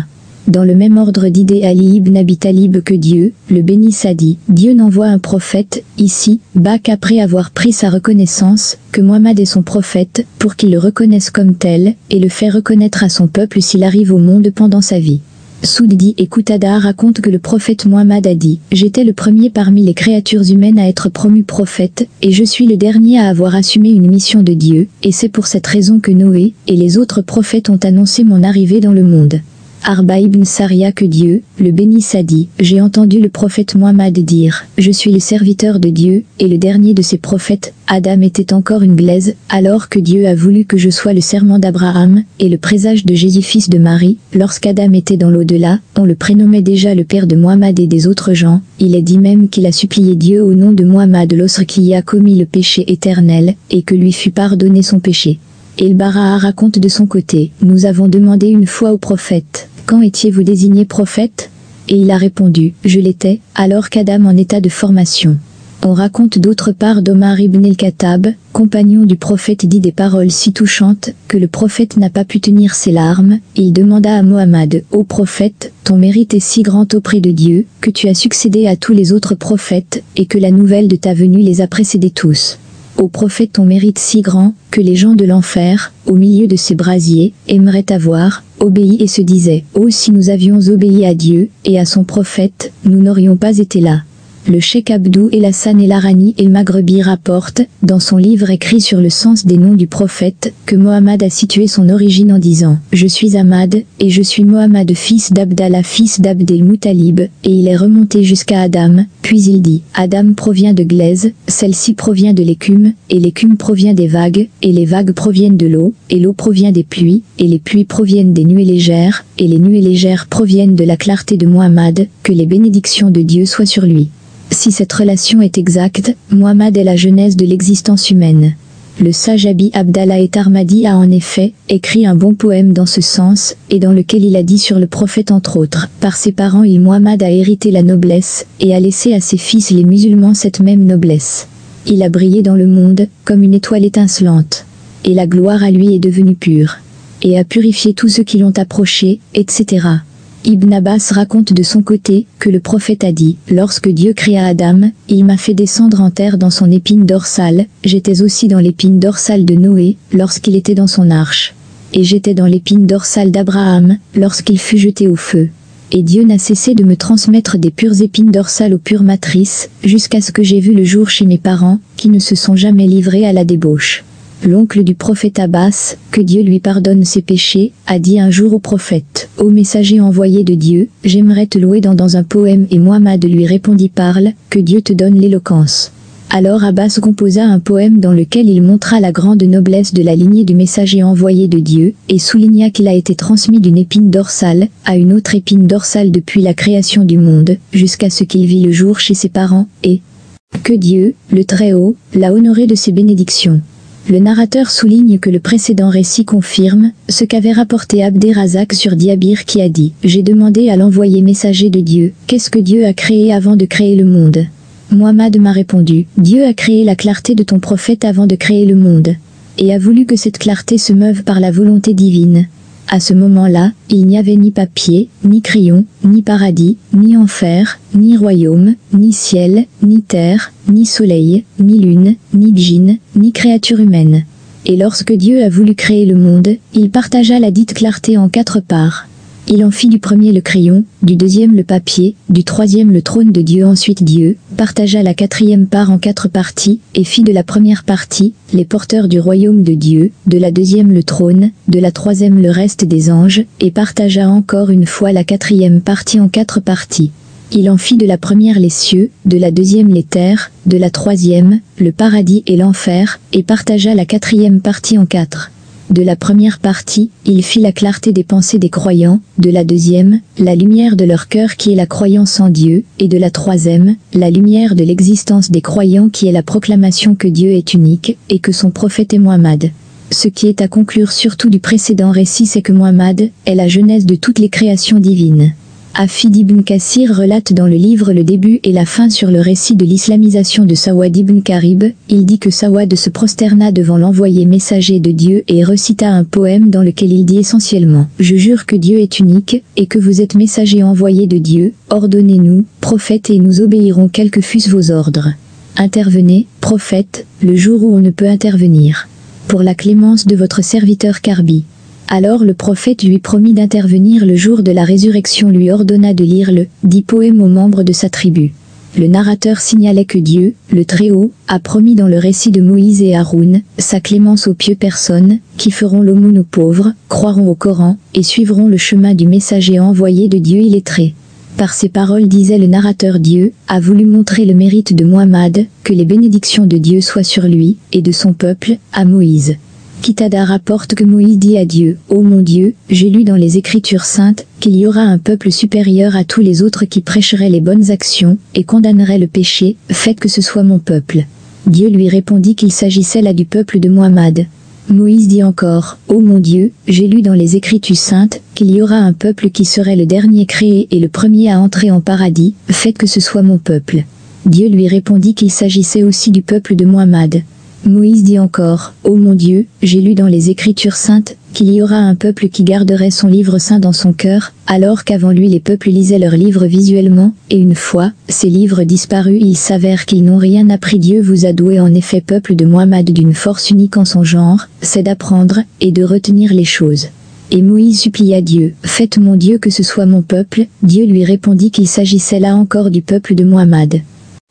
Dans le même ordre d'idée Ali ibn Abi Talib que Dieu, le bénisse, a dit, Dieu n'envoie un prophète, ici, bas qu'après avoir pris sa reconnaissance, que Muhammad est son prophète, pour qu'il le reconnaisse comme tel, et le fait reconnaître à son peuple s'il arrive au monde pendant sa vie. Soudi et Qoutada racontent que le prophète Muhammad a dit, j'étais le premier parmi les créatures humaines à être promu prophète, et je suis le dernier à avoir assumé une mission de Dieu, et c'est pour cette raison que Noé, et les autres prophètes ont annoncé mon arrivée dans le monde. Arba ibn Saria que Dieu, le bénisse, a dit, j'ai entendu le prophète Muhammad dire, je suis le serviteur de Dieu, et le dernier de ses prophètes, Adam était encore une glaise, alors que Dieu a voulu que je sois le serment d'Abraham, et le présage de Jésus fils de Marie, lorsqu'Adam était dans l'au-delà, on le prénommait déjà le père de Muhammad et des autres gens, il est dit même qu'il a supplié Dieu au nom de Muhammad lorsqu'il a commis le péché éternel, et que lui fut pardonné son péché. El-Bara'a raconte de son côté, nous avons demandé une fois au prophète, quand étiez-vous désigné prophète? Et il a répondu, je l'étais, alors qu'Adam en état de formation. On raconte d'autre part d'Omar ibn el-Khattab, compagnon du prophète, dit des paroles si touchantes, que le prophète n'a pas pu tenir ses larmes, il demanda à Mohammed, ô prophète, ton mérite est si grand auprès de Dieu, que tu as succédé à tous les autres prophètes, et que la nouvelle de ta venue les a précédés tous. Ô prophète, ton mérite si grand, que les gens de l'enfer, au milieu de ces brasiers, aimeraient t'avoir obéi et se disaient, oh si nous avions obéi à Dieu, et à son prophète, nous n'aurions pas été là. Le Cheikh Abdou el-Hassan el-Arani el-Maghrebi rapporte, dans son livre écrit sur le sens des noms du prophète, que Mohammed a situé son origine en disant « Je suis Ahmad, et je suis Mohammed fils d'Abdallah fils d'Abd el-Muttalib » et il est remonté jusqu'à Adam, puis il dit « Adam provient de glaise, celle-ci provient de l'écume, et l'écume provient des vagues, et les vagues proviennent de l'eau, et l'eau provient des pluies, et les pluies proviennent des nuées légères, et les nuées légères proviennent de la clarté de Mohammed, que les bénédictions de Dieu soient sur lui. » Si cette relation est exacte, Muhammad est la genèse de l'existence humaine. Le sage Abi Abdallah et Tarmadi a en effet écrit un bon poème dans ce sens, et dans lequel il a dit sur le prophète entre autres, par ses parents Muhammad a hérité la noblesse, et a laissé à ses fils les musulmans cette même noblesse. Il a brillé dans le monde, comme une étoile étincelante. Et la gloire à lui est devenue pure. Et a purifié tous ceux qui l'ont approché, etc. Ibn Abbas raconte de son côté, que le prophète a dit, lorsque Dieu créa Adam, il m'a fait descendre en terre dans son épine dorsale, j'étais aussi dans l'épine dorsale de Noé, lorsqu'il était dans son arche. Et j'étais dans l'épine dorsale d'Abraham, lorsqu'il fut jeté au feu. Et Dieu n'a cessé de me transmettre des pures épines dorsales aux pures matrices, jusqu'à ce que j'ai vu le jour chez mes parents, qui ne se sont jamais livrés à la débauche. L'oncle du prophète Abbas, que Dieu lui pardonne ses péchés, a dit un jour au prophète, « Ô messager envoyé de Dieu, j'aimerais te louer dans un poème » et Muhammad lui répondit « Parle, que Dieu te donne l'éloquence ». Alors Abbas composa un poème dans lequel il montra la grande noblesse de la lignée du messager envoyé de Dieu, et souligna qu'il a été transmis d'une épine dorsale à une autre épine dorsale depuis la création du monde, jusqu'à ce qu'il vit le jour chez ses parents, et que Dieu, le Très-Haut, l'a honoré de ses bénédictions. Le narrateur souligne que le précédent récit confirme ce qu'avait rapporté Abderrazak sur Diabir qui a dit « J'ai demandé à l'envoyé messager de Dieu, qu'est-ce que Dieu a créé avant de créer le monde ?» Muhammad m'a répondu « Dieu a créé la clarté de ton prophète avant de créer le monde. » et a voulu que cette clarté se meuve par la volonté divine. À ce moment-là, il n'y avait ni papier, ni crayon, ni paradis, ni enfer, ni royaume, ni ciel, ni terre, ni soleil, ni lune, ni djinn, ni créature humaine. Et lorsque Dieu a voulu créer le monde, il partagea la dite clarté en 4 parts. Il en fit du premier le crayon, du deuxième le papier, du troisième le trône de Dieu. Ensuite Dieu partagea la 4e part en 4 parties, et fit de la première partie, les porteurs du royaume de Dieu, de la deuxième le trône, de la troisième le reste des anges, et partagea encore une fois la 4e partie en 4 parties. Il en fit de la première les cieux, de la deuxième les terres, de la troisième, le paradis et l'enfer, et partagea la 4e partie en 4. De la première partie, il fit la clarté des pensées des croyants, de la deuxième, la lumière de leur cœur qui est la croyance en Dieu, et de la troisième, la lumière de l'existence des croyants qui est la proclamation que Dieu est unique, et que son prophète est Muhammad. Ce qui est à conclure surtout du précédent récit, c'est que Muhammad est la genèse de toutes les créations divines. Hafid ibn Kassir relate dans le livre le début et la fin sur le récit de l'islamisation de Sawad ibn Karib. Il dit que Sawad se prosterna devant l'envoyé messager de Dieu et récita un poème dans lequel il dit essentiellement « Je jure que Dieu est unique, et que vous êtes messager envoyé de Dieu, ordonnez-nous, prophète, et nous obéirons quels que fussent vos ordres. Intervenez, prophète, le jour où on ne peut intervenir. Pour la clémence de votre serviteur Karbi. » Alors le prophète lui promit d'intervenir le jour de la résurrection, lui ordonna de lire le dit poème aux membres de sa tribu. Le narrateur signalait que Dieu, le Très-Haut, a promis dans le récit de Moïse et Haroun, sa clémence aux pieux personnes, qui feront l'aumône aux pauvres, croiront au Coran, et suivront le chemin du messager envoyé de Dieu illettré. Par ces paroles, disait le narrateur, Dieu a voulu montrer le mérite de Muhammad, que les bénédictions de Dieu soient sur lui, et de son peuple, à Moïse. Qitada rapporte que Moïse dit à Dieu, « Ô mon Dieu, j'ai lu dans les Écritures saintes qu'il y aura un peuple supérieur à tous les autres qui prêcherait les bonnes actions et condamnerait le péché, faites que ce soit mon peuple. » Dieu lui répondit qu'il s'agissait là du peuple de Muhammad. Moïse dit encore, « Ô mon Dieu, j'ai lu dans les Écritures saintes qu'il y aura un peuple qui serait le dernier créé et le premier à entrer en paradis, faites que ce soit mon peuple. » Dieu lui répondit qu'il s'agissait aussi du peuple de Muhammad. Moïse dit encore, « Ô mon Dieu, j'ai lu dans les Écritures saintes qu'il y aura un peuple qui garderait son livre saint dans son cœur, alors qu'avant lui les peuples lisaient leurs livres visuellement, et une fois, ces livres disparus il s'avère qu'ils n'ont rien appris. Dieu vous a doué en effet peuple de Muhammad d'une force unique en son genre, c'est d'apprendre, et de retenir les choses. » Et Moïse supplia Dieu, « Faites mon Dieu que ce soit mon peuple. » Dieu lui répondit qu'il s'agissait là encore du peuple de Muhammad.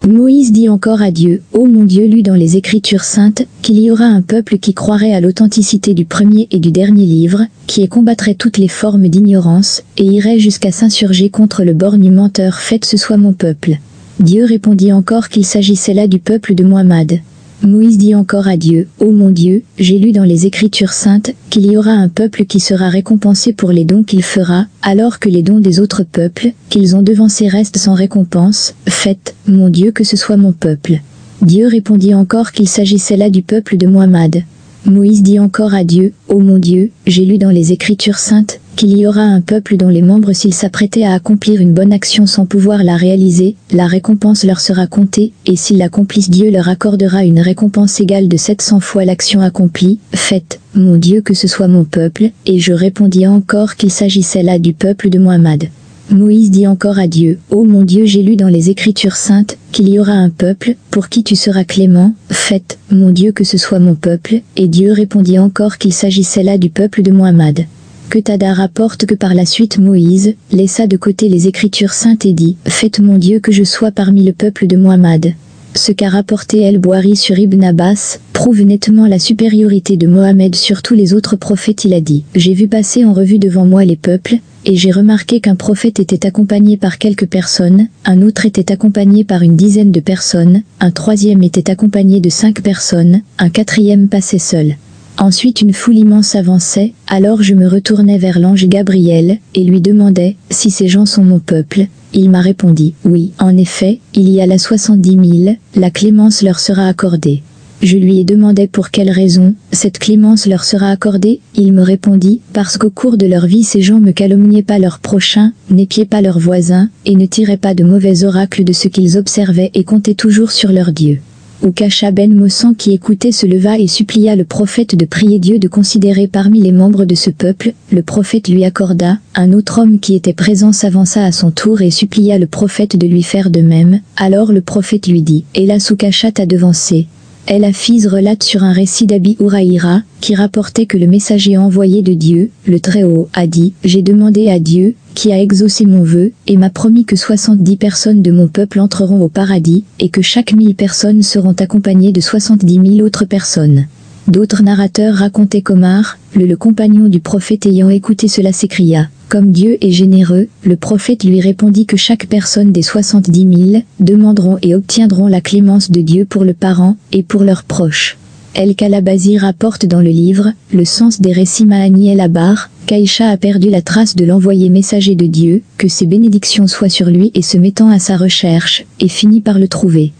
Moïse dit encore à Dieu, « Ô mon Dieu, lu dans les Écritures saintes, qu'il y aura un peuple qui croirait à l'authenticité du premier et du dernier livre, qui combattrait toutes les formes d'ignorance, et irait jusqu'à s'insurger contre le borgne menteur, faites ce soit mon peuple. » Dieu répondit encore qu'il s'agissait là du peuple de Muhammad. Moïse dit encore à Dieu, « Ô mon Dieu, j'ai lu dans les Écritures saintes qu'il y aura un peuple qui sera récompensé pour les dons qu'il fera, alors que les dons des autres peuples, qu'ils ont devancés, restent sans récompense. Faites, mon Dieu, que ce soit mon peuple. » Dieu répondit encore qu'il s'agissait là du peuple de Muhammad. Moïse dit encore à Dieu, « Ô mon Dieu, j'ai lu dans les Écritures saintes qu'il y aura un peuple dont les membres, s'ils s'apprêtaient à accomplir une bonne action sans pouvoir la réaliser, la récompense leur sera comptée, et s'ils l'accomplissent, Dieu leur accordera une récompense égale de 700 fois l'action accomplie. Faites, mon Dieu, que ce soit mon peuple. » Et je répondis encore qu'il s'agissait là du peuple de Muhammad. Moïse dit encore à Dieu, « Ô mon Dieu, j'ai lu dans les Écritures saintes qu'il y aura un peuple pour qui tu seras clément. Faites, mon Dieu, que ce soit mon peuple. » Et Dieu répondit encore qu'il s'agissait là du peuple de Muhammad. Qitada rapporte que par la suite Moïse laissa de côté les Écritures saintes et dit, « Faites mon Dieu que je sois parmi le peuple de Muhammad. » Ce qu'a rapporté El-Bouhari sur Ibn Abbas prouve nettement la supériorité de Mohammed sur tous les autres prophètes. Il a dit, « J'ai vu passer en revue devant moi les peuples, et j'ai remarqué qu'un prophète était accompagné par quelques personnes, un autre était accompagné par une dizaine de personnes, un troisième était accompagné de 5 personnes, un quatrième passait seul. Ensuite une foule immense avançait, alors je me retournai vers l'ange Gabriel, et lui demandai, si ces gens sont mon peuple. Il m'a répondu, oui, en effet, il y a là 70 000, la clémence leur sera accordée. Je lui ai demandé pour quelle raison cette clémence leur sera accordée. Il me répondit, parce qu'au cours de leur vie ces gens ne calomniaient pas leurs prochains, n'épiaient pas leurs voisins, et ne tiraient pas de mauvais oracles de ce qu'ils observaient et comptaient toujours sur leur Dieu. Ukasha ben Mossan qui écoutait se leva et supplia le prophète de prier Dieu de considérer parmi les membres de ce peuple. Le prophète lui accorda. Un autre homme qui était présent s'avança à son tour et supplia le prophète de lui faire de même. Alors le prophète lui dit, « Hélas, Ukasha t'a devancé. » El Hafiz relate sur un récit d'Abi Huraïra, qui rapportait que le messager envoyé de Dieu, le Très-Haut, a dit « J'ai demandé à Dieu, qui a exaucé mon vœu, et m'a promis que 70 personnes de mon peuple entreront au paradis, et que chaque 1000 personnes seront accompagnées de 70 000 autres personnes. » D'autres narrateurs racontaient qu'Omar, le compagnon du prophète ayant écouté cela s'écria « Comme Dieu est généreux », le prophète lui répondit que chaque personne des 70 000 demanderont et obtiendront la clémence de Dieu pour le parent et pour leurs proches. El-Kalabazi rapporte dans le livre « Le sens des récits Ma'ani el-Abar » qu'Aïcha a perdu la trace de l'envoyé messager de Dieu, que ses bénédictions soient sur lui et se mettant à sa recherche, et finit par le trouver.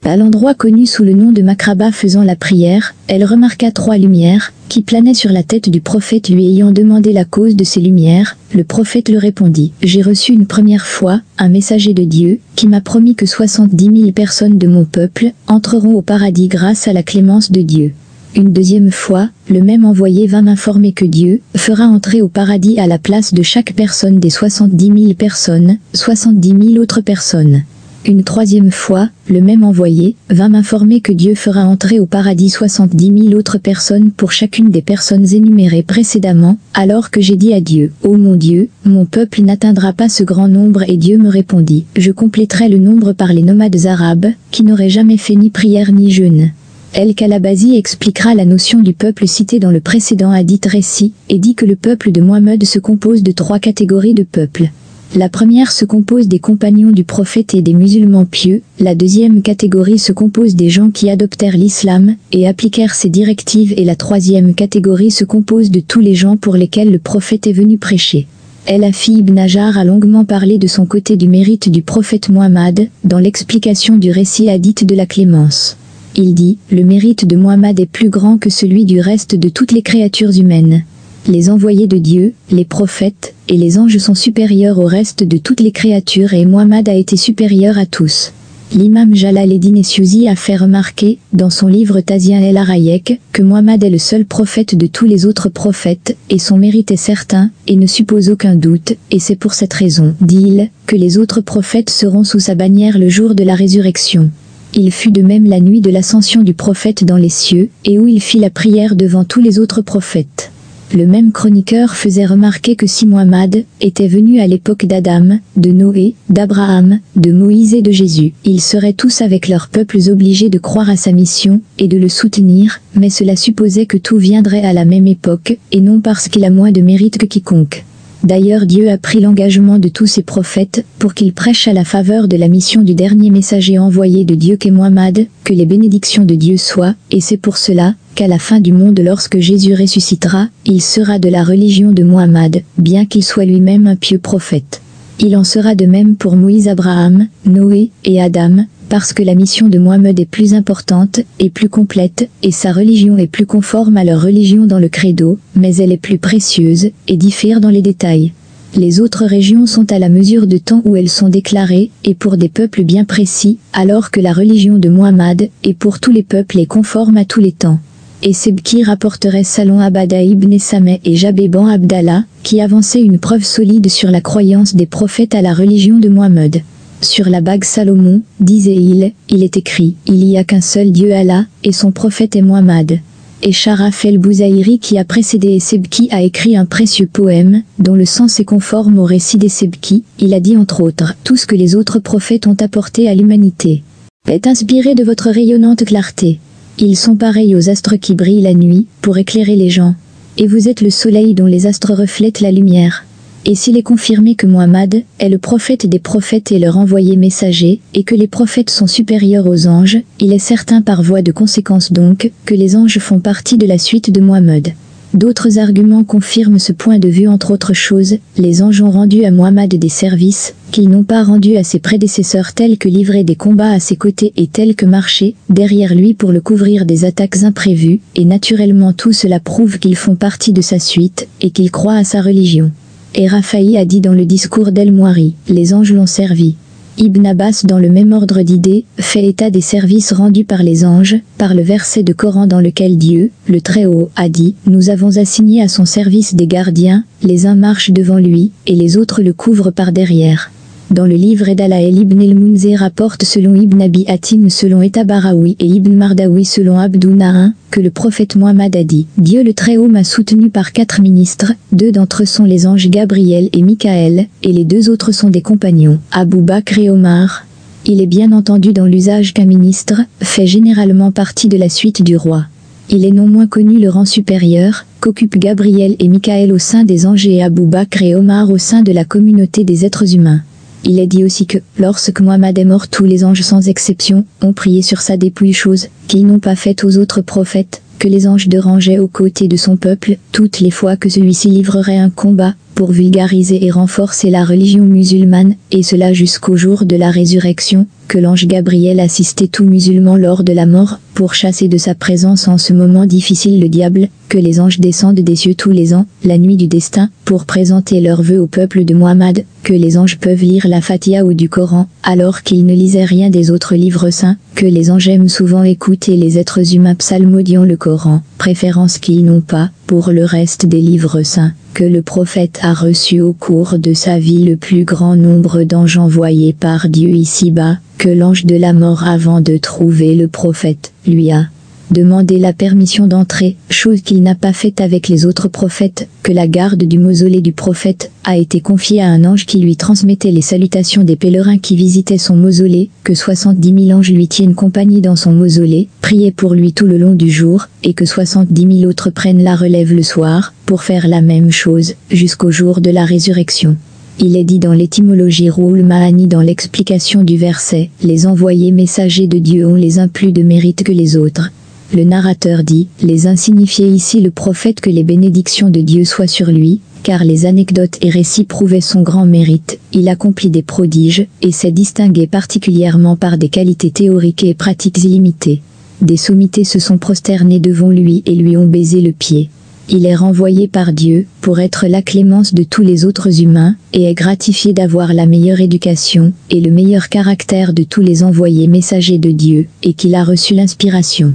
À l'endroit connu sous le nom de Makraba faisant la prière, elle remarqua 3 lumières, qui planaient sur la tête du prophète lui ayant demandé la cause de ces lumières. Le prophète le répondit, « J'ai reçu une première fois, un messager de Dieu, qui m'a promis que 70 000 personnes de mon peuple, entreront au paradis grâce à la clémence de Dieu. Une deuxième fois, le même envoyé vint m'informer que Dieu fera entrer au paradis à la place de chaque personne des 70 000 personnes, 70 000 autres personnes. Une troisième fois, le même envoyé vint m'informer que Dieu fera entrer au paradis 70 000 autres personnes pour chacune des personnes énumérées précédemment, alors que j'ai dit à Dieu, « Ô mon Dieu, mon peuple n'atteindra pas ce grand nombre » et Dieu me répondit, « Je compléterai le nombre par les nomades arabes, qui n'auraient jamais fait ni prière ni jeûne. » El-Kalabazi expliquera la notion du peuple cité dans le précédent hadith récit, et dit que le peuple de Mohammed se compose de 3 catégories de peuples. La première se compose des compagnons du prophète et des musulmans pieux, la deuxième catégorie se compose des gens qui adoptèrent l'islam et appliquèrent ses directives et la troisième catégorie se compose de tous les gens pour lesquels le prophète est venu prêcher. El-Hafi ibn Hajar a longuement parlé de son côté du mérite du prophète Muhammad, dans l'explication du récit hadith de la clémence. Il dit, le mérite de Muhammad est plus grand que celui du reste de toutes les créatures humaines. Les envoyés de Dieu, les prophètes, et les anges sont supérieurs au reste de toutes les créatures et Muhammad a été supérieur à tous. L'imam Jalal-Eddin Suyuti a fait remarquer, dans son livre Tazien el-Arayek, que Muhammad est le seul prophète de tous les autres prophètes, et son mérite est certain, et ne suppose aucun doute, et c'est pour cette raison, dit-il, que les autres prophètes seront sous sa bannière le jour de la résurrection. Il fut de même la nuit de l'ascension du prophète dans les cieux, et où il fit la prière devant tous les autres prophètes. Le même chroniqueur faisait remarquer que si Muhammad était venu à l'époque d'Adam, de Noé, d'Abraham, de Moïse et de Jésus, ils seraient tous avec leurs peuples obligés de croire à sa mission et de le soutenir, mais cela supposait que tout viendrait à la même époque, et non parce qu'il a moins de mérite que quiconque. D'ailleurs Dieu a pris l'engagement de tous ses prophètes, pour qu'ils prêchent à la faveur de la mission du dernier messager envoyé de Dieu qu'est Muhammad, que les bénédictions de Dieu soient, et c'est pour cela, qu'à la fin du monde lorsque Jésus ressuscitera, il sera de la religion de Muhammad, bien qu'il soit lui-même un pieux prophète. Il en sera de même pour Moïse, Abraham, Noé et Adam, parce que la mission de Muhammad est plus importante et plus complète, et sa religion est plus conforme à leur religion dans le credo, mais elle est plus précieuse, et diffère dans les détails. Les autres régions sont à la mesure de temps où elles sont déclarées, et pour des peuples bien précis, alors que la religion de Muhammad, est pour tous les peuples et conforme à tous les temps. Et Sebki rapporterait Salon Abada ibn Sameh et Jabeban Abdallah, qui avançaient une preuve solide sur la croyance des prophètes à la religion de Muhammad. Sur la bague Salomon, disait-il, il est écrit, il n'y a qu'un seul Dieu Allah, et son prophète est Muhammad. Et Sharaf el-Bouzaïri qui a précédé Sebki a écrit un précieux poème, dont le sens est conforme au récit des Sebki, il a dit entre autres, tout ce que les autres prophètes ont apporté à l'humanité est inspiré de votre rayonnante clarté. Ils sont pareils aux astres qui brillent la nuit, pour éclairer les gens. Et vous êtes le soleil dont les astres reflètent la lumière. Et s'il est confirmé que Muhammad est le prophète des prophètes et leur envoyé messager, et que les prophètes sont supérieurs aux anges, il est certain par voie de conséquence donc, que les anges font partie de la suite de Muhammad. D'autres arguments confirment ce point de vue entre autres choses, les anges ont rendu à Muhammad des services, qu'ils n'ont pas rendus à ses prédécesseurs tels que livrer des combats à ses côtés et tels que marcher derrière lui pour le couvrir des attaques imprévues, et naturellement tout cela prouve qu'ils font partie de sa suite, et qu'ils croient à sa religion. Et Rafaï a dit dans le discours d'El-Mouari, les anges l'ont servi. Ibn Abbas, dans le même ordre d'idées, fait état des services rendus par les anges, par le verset de Coran dans lequel Dieu, le Très-Haut, a dit « Nous avons assigné à son service des gardiens, les uns marchent devant lui, et les autres le couvrent par derrière ». Dans le livre Edalael, Ibn el-Munzir rapporte selon Ibn Abi Hatim, selon Etabarawi et Ibn Mardawi selon Abdou Na'in, que le prophète Muhammad a dit « Dieu le Très-Haut m'a soutenu par 4 ministres, 2 d'entre eux sont les anges Gabriel et Michaël, et les 2 autres sont des compagnons, Abou Bakr et Omar ». Il est bien entendu dans l'usage qu'un ministre fait généralement partie de la suite du roi. Il est non moins connu le rang supérieur qu'occupent Gabriel et Michaël au sein des anges et Abou Bakr et Omar au sein de la communauté des êtres humains. Il est dit aussi que, lorsque Muhammad est mort, tous les anges sans exception ont prié sur sa dépouille, chose qu'ils n'ont pas faite aux autres prophètes, que les anges de rangeaient aux côtés de son peuple, toutes les fois que celui-ci livrerait un combat, pour vulgariser et renforcer la religion musulmane, et cela jusqu'au jour de la résurrection, que l'ange Gabriel assistait tout musulman lors de la mort, pour chasser de sa présence en ce moment difficile le diable, que les anges descendent des cieux tous les ans, la nuit du destin, pour présenter leurs vœux au peuple de Muhammad, que les anges peuvent lire la Fatiha ou du Coran, alors qu'ils ne lisaient rien des autres livres saints, que les anges aiment souvent écouter les êtres humains psalmodiant le Coran, préférence qu'ils n'ont pas, pour le reste des livres saints, que le prophète a reçu au cours de sa vie le plus grand nombre d'anges envoyés par Dieu ici-bas, que l'ange de la mort avant de trouver le prophète, lui a demandé la permission d'entrer, chose qu'il n'a pas faite avec les autres prophètes, que la garde du mausolée du prophète a été confiée à un ange qui lui transmettait les salutations des pèlerins qui visitaient son mausolée, que 70 000 anges lui tiennent compagnie dans son mausolée, priaient pour lui tout le long du jour, et que 70 000 autres prennent la relève le soir, pour faire la même chose, jusqu'au jour de la résurrection. Il est dit dans l'étymologie Roul Mahani dans l'explication du verset, les envoyés messagers de Dieu ont les uns plus de mérite que les autres. Le narrateur dit, les uns signifiaient ici le prophète que les bénédictions de Dieu soient sur lui, car les anecdotes et récits prouvaient son grand mérite, il accomplit des prodiges, et s'est distingué particulièrement par des qualités théoriques et pratiques illimitées. Des sommités se sont prosternées devant lui et lui ont baisé le pied. Il est renvoyé par Dieu, pour être la clémence de tous les autres humains, et est gratifié d'avoir la meilleure éducation, et le meilleur caractère de tous les envoyés messagers de Dieu, et qu'il a reçu l'inspiration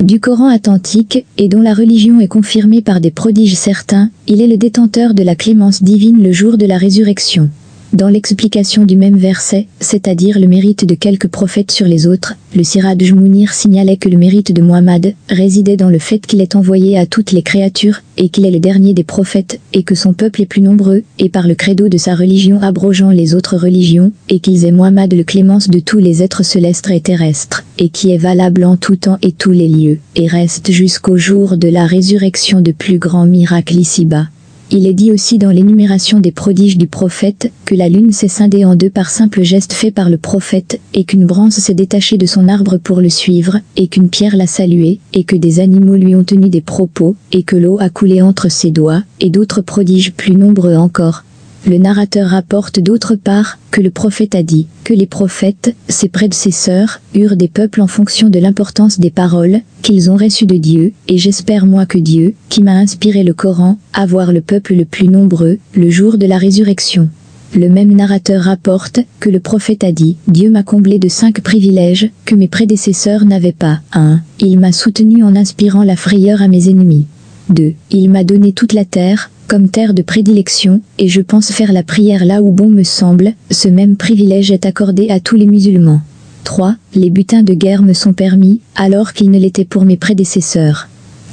du Coran authentique, et dont la religion est confirmée par des prodiges certains, il est le détenteur de la clémence divine le jour de la résurrection. Dans l'explication du même verset, c'est-à-dire le mérite de quelques prophètes sur les autres, le Siraj Mounir signalait que le mérite de Muhammad résidait dans le fait qu'il est envoyé à toutes les créatures, et qu'il est le dernier des prophètes, et que son peuple est plus nombreux, et par le credo de sa religion abrogeant les autres religions, et qu'ils aient Muhammad le clémence de tous les êtres célestes et terrestres, et qui est valable en tout temps et tous les lieux, et reste jusqu'au jour de la résurrection de plus grands miracles ici-bas. Il est dit aussi dans l'énumération des prodiges du prophète, que la lune s'est scindée en deux par simple geste fait par le prophète, et qu'une branche s'est détachée de son arbre pour le suivre, et qu'une pierre l'a salué, et que des animaux lui ont tenu des propos, et que l'eau a coulé entre ses doigts, et d'autres prodiges plus nombreux encore. Le narrateur rapporte d'autre part, que le prophète a dit, que les prophètes, ses prédécesseurs, eurent des peuples en fonction de l'importance des paroles, qu'ils ont reçues de Dieu, et j'espère moi que Dieu, qui m'a inspiré le Coran, avoir le peuple le plus nombreux, le jour de la résurrection. Le même narrateur rapporte, que le prophète a dit, Dieu m'a comblé de 5 privilèges, que mes prédécesseurs n'avaient pas. 1. Il m'a soutenu en inspirant la frayeur à mes ennemis. 2. Il m'a donné toute la terre, comme terre de prédilection, et je pense faire la prière là où bon me semble, ce même privilège est accordé à tous les musulmans. 3. Les butins de guerre me sont permis, alors qu'ils ne l'étaient pour mes prédécesseurs.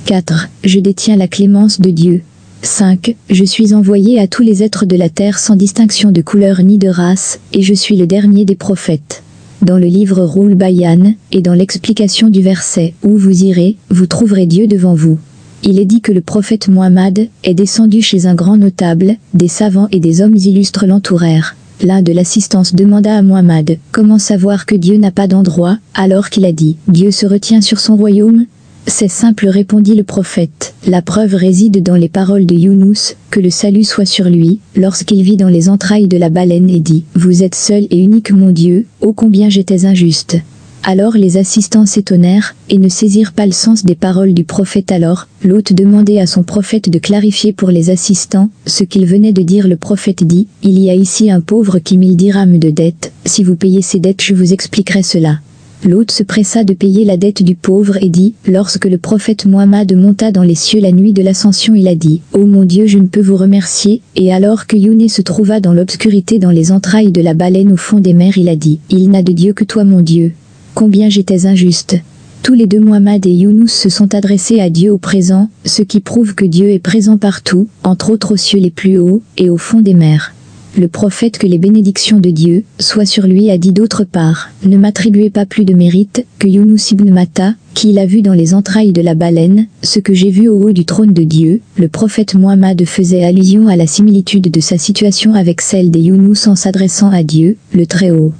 4. Je détiens la clémence de Dieu. 5. Je suis envoyé à tous les êtres de la terre sans distinction de couleur ni de race, et je suis le dernier des prophètes. Dans le livre Roul Bayan, et dans l'explication du verset « Où vous irez, vous trouverez Dieu devant vous ». Il est dit que le prophète Muhammad est descendu chez un grand notable, des savants et des hommes illustres l'entourèrent. L'un de l'assistance demanda à Muhammad, comment savoir que Dieu n'a pas d'endroit, alors qu'il a dit, Dieu se retient sur son royaume? C'est simple, répondit le prophète. La preuve réside dans les paroles de Younous, que le salut soit sur lui, lorsqu'il vit dans les entrailles de la baleine et dit, vous êtes seul et unique mon Dieu, ô combien j'étais injuste. Alors les assistants s'étonnèrent, et ne saisirent pas le sens des paroles du prophète. Alors, l'hôte demandait à son prophète de clarifier pour les assistants ce qu'il venait de dire. Le prophète dit, « Il y a ici un pauvre qui 1000 dirhams de dette, si vous payez ses dettes je vous expliquerai cela. » L'hôte se pressa de payer la dette du pauvre et dit, lorsque le prophète Muhammad monta dans les cieux la nuit de l'ascension, il a dit, « Ô mon Dieu, je ne peux vous remercier. » Et alors que Youné se trouva dans l'obscurité dans les entrailles de la baleine au fond des mers, il a dit, « Il n'a de Dieu que toi mon Dieu. Combien j'étais injuste. » Tous les deux Muhammad et Younous se sont adressés à Dieu au présent, ce qui prouve que Dieu est présent partout, entre autres aux cieux les plus hauts, et au fond des mers. Le prophète, que les bénédictions de Dieu soient sur lui, a dit d'autre part, « Ne m'attribuez pas plus de mérite que Younous ibn Matta, qui il a vu dans les entrailles de la baleine, ce que j'ai vu au haut du trône de Dieu. » Le prophète Muhammad faisait allusion à la similitude de sa situation avec celle des Younous en s'adressant à Dieu, le Très-Haut.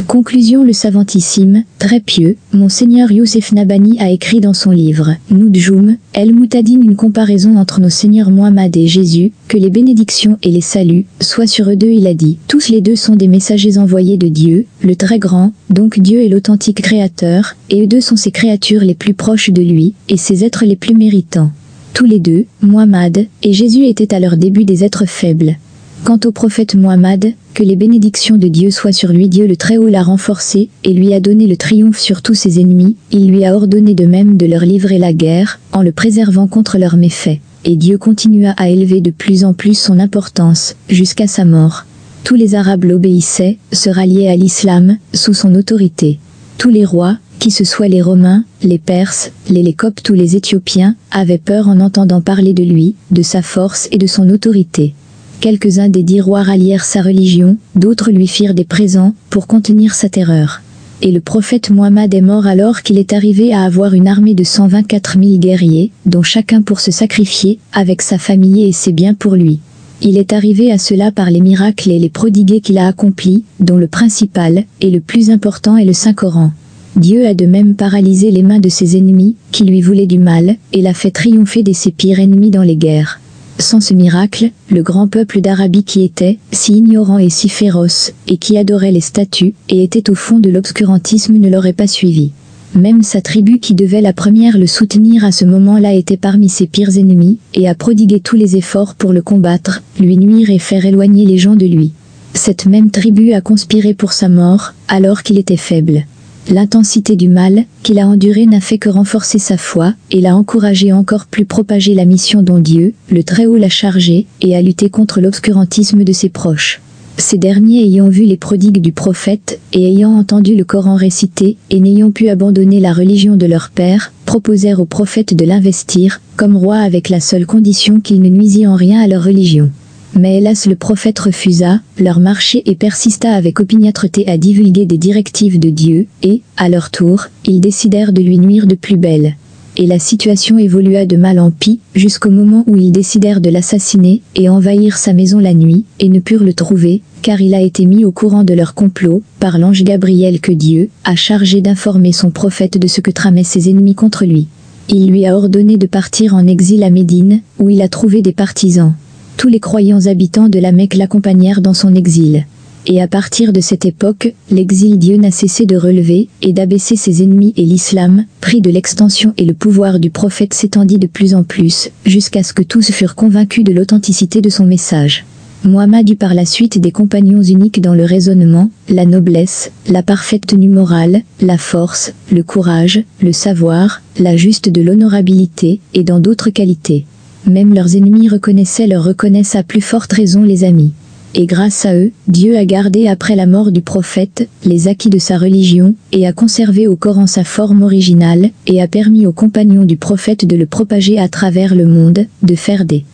Conclusion. Le savantissime, très pieux, Monseigneur Youssef Nabhani a écrit dans son livre « Nujum el-Moutadine » une comparaison entre nos seigneurs Muhammad et Jésus, que les bénédictions et les saluts soient sur eux deux. Il a dit « Tous les deux sont des messagers envoyés de Dieu, le très grand, donc Dieu est l'authentique créateur, et eux deux sont ses créatures les plus proches de lui, et ses êtres les plus méritants. Tous les deux, Muhammad et Jésus, étaient à leur début des êtres faibles. Quant au prophète Muhammad, que les bénédictions de Dieu soient sur lui, Dieu le Très-Haut l'a renforcé, et lui a donné le triomphe sur tous ses ennemis. Il lui a ordonné de même de leur livrer la guerre, en le préservant contre leurs méfaits. Et Dieu continua à élever de plus en plus son importance, jusqu'à sa mort. Tous les Arabes l'obéissaient, se ralliaient à l'islam, sous son autorité. Tous les rois, qui ce soit les Romains, les Perses, les Coptes ou les Éthiopiens, avaient peur en entendant parler de lui, de sa force et de son autorité. Quelques-uns des 10 rois rallièrent sa religion, d'autres lui firent des présents, pour contenir sa terreur. Et le prophète Muhammad est mort alors qu'il est arrivé à avoir une armée de 124 000 guerriers, dont chacun pour se sacrifier, avec sa famille et ses biens pour lui. Il est arrivé à cela par les miracles et les prodigués qu'il a accomplis, dont le principal, et le plus important est le Saint-Coran. Dieu a de même paralysé les mains de ses ennemis, qui lui voulaient du mal, et l'a fait triompher de ses pires ennemis dans les guerres. Sans ce miracle, le grand peuple d'Arabie, qui était si ignorant et si féroce, et qui adorait les statues, et était au fond de l'obscurantisme, ne l'aurait pas suivi. Même sa tribu, qui devait la première le soutenir à ce moment-là, était parmi ses pires ennemis, et a prodigué tous les efforts pour le combattre, lui nuire et faire éloigner les gens de lui. Cette même tribu a conspiré pour sa mort, alors qu'il était faible. L'intensité du mal qu'il a enduré n'a fait que renforcer sa foi, et l'a encouragé encore plus propager la mission dont Dieu, le Très-Haut, l'a chargé, et à lutter contre l'obscurantisme de ses proches. Ces derniers, ayant vu les prodigues du prophète, et ayant entendu le Coran récité, et n'ayant pu abandonner la religion de leur père, proposèrent au prophète de l'investir comme roi, avec la seule condition qu'il ne nuisît en rien à leur religion. Mais hélas, le prophète refusa leur marché et persista avec opiniâtreté à divulguer des directives de Dieu, et, à leur tour, ils décidèrent de lui nuire de plus belle. Et la situation évolua de mal en pis, jusqu'au moment où ils décidèrent de l'assassiner, et envahirent sa maison la nuit, et ne purent le trouver, car il a été mis au courant de leur complot, par l'ange Gabriel que Dieu a chargé d'informer son prophète de ce que tramaient ses ennemis contre lui. Il lui a ordonné de partir en exil à Médine, où il a trouvé des partisans. Tous les croyants habitants de la Mecque l'accompagnèrent dans son exil. Et à partir de cette époque, l'exil Dieu n'a cessé de relever et d'abaisser ses ennemis, et l'islam, pris de l'extension, et le pouvoir du prophète s'étendit de plus en plus, jusqu'à ce que tous furent convaincus de l'authenticité de son message. Muhammad eut par la suite des compagnons uniques dans le raisonnement, la noblesse, la parfaite tenue morale, la force, le courage, le savoir, la juste de l'honorabilité, et dans d'autres qualités. Même leurs ennemis reconnaissent à plus forte raison les amis. Et grâce à eux, Dieu a gardé après la mort du prophète les acquis de sa religion, et a conservé au Coran sa forme originale, et a permis aux compagnons du prophète de le propager à travers le monde, de faire des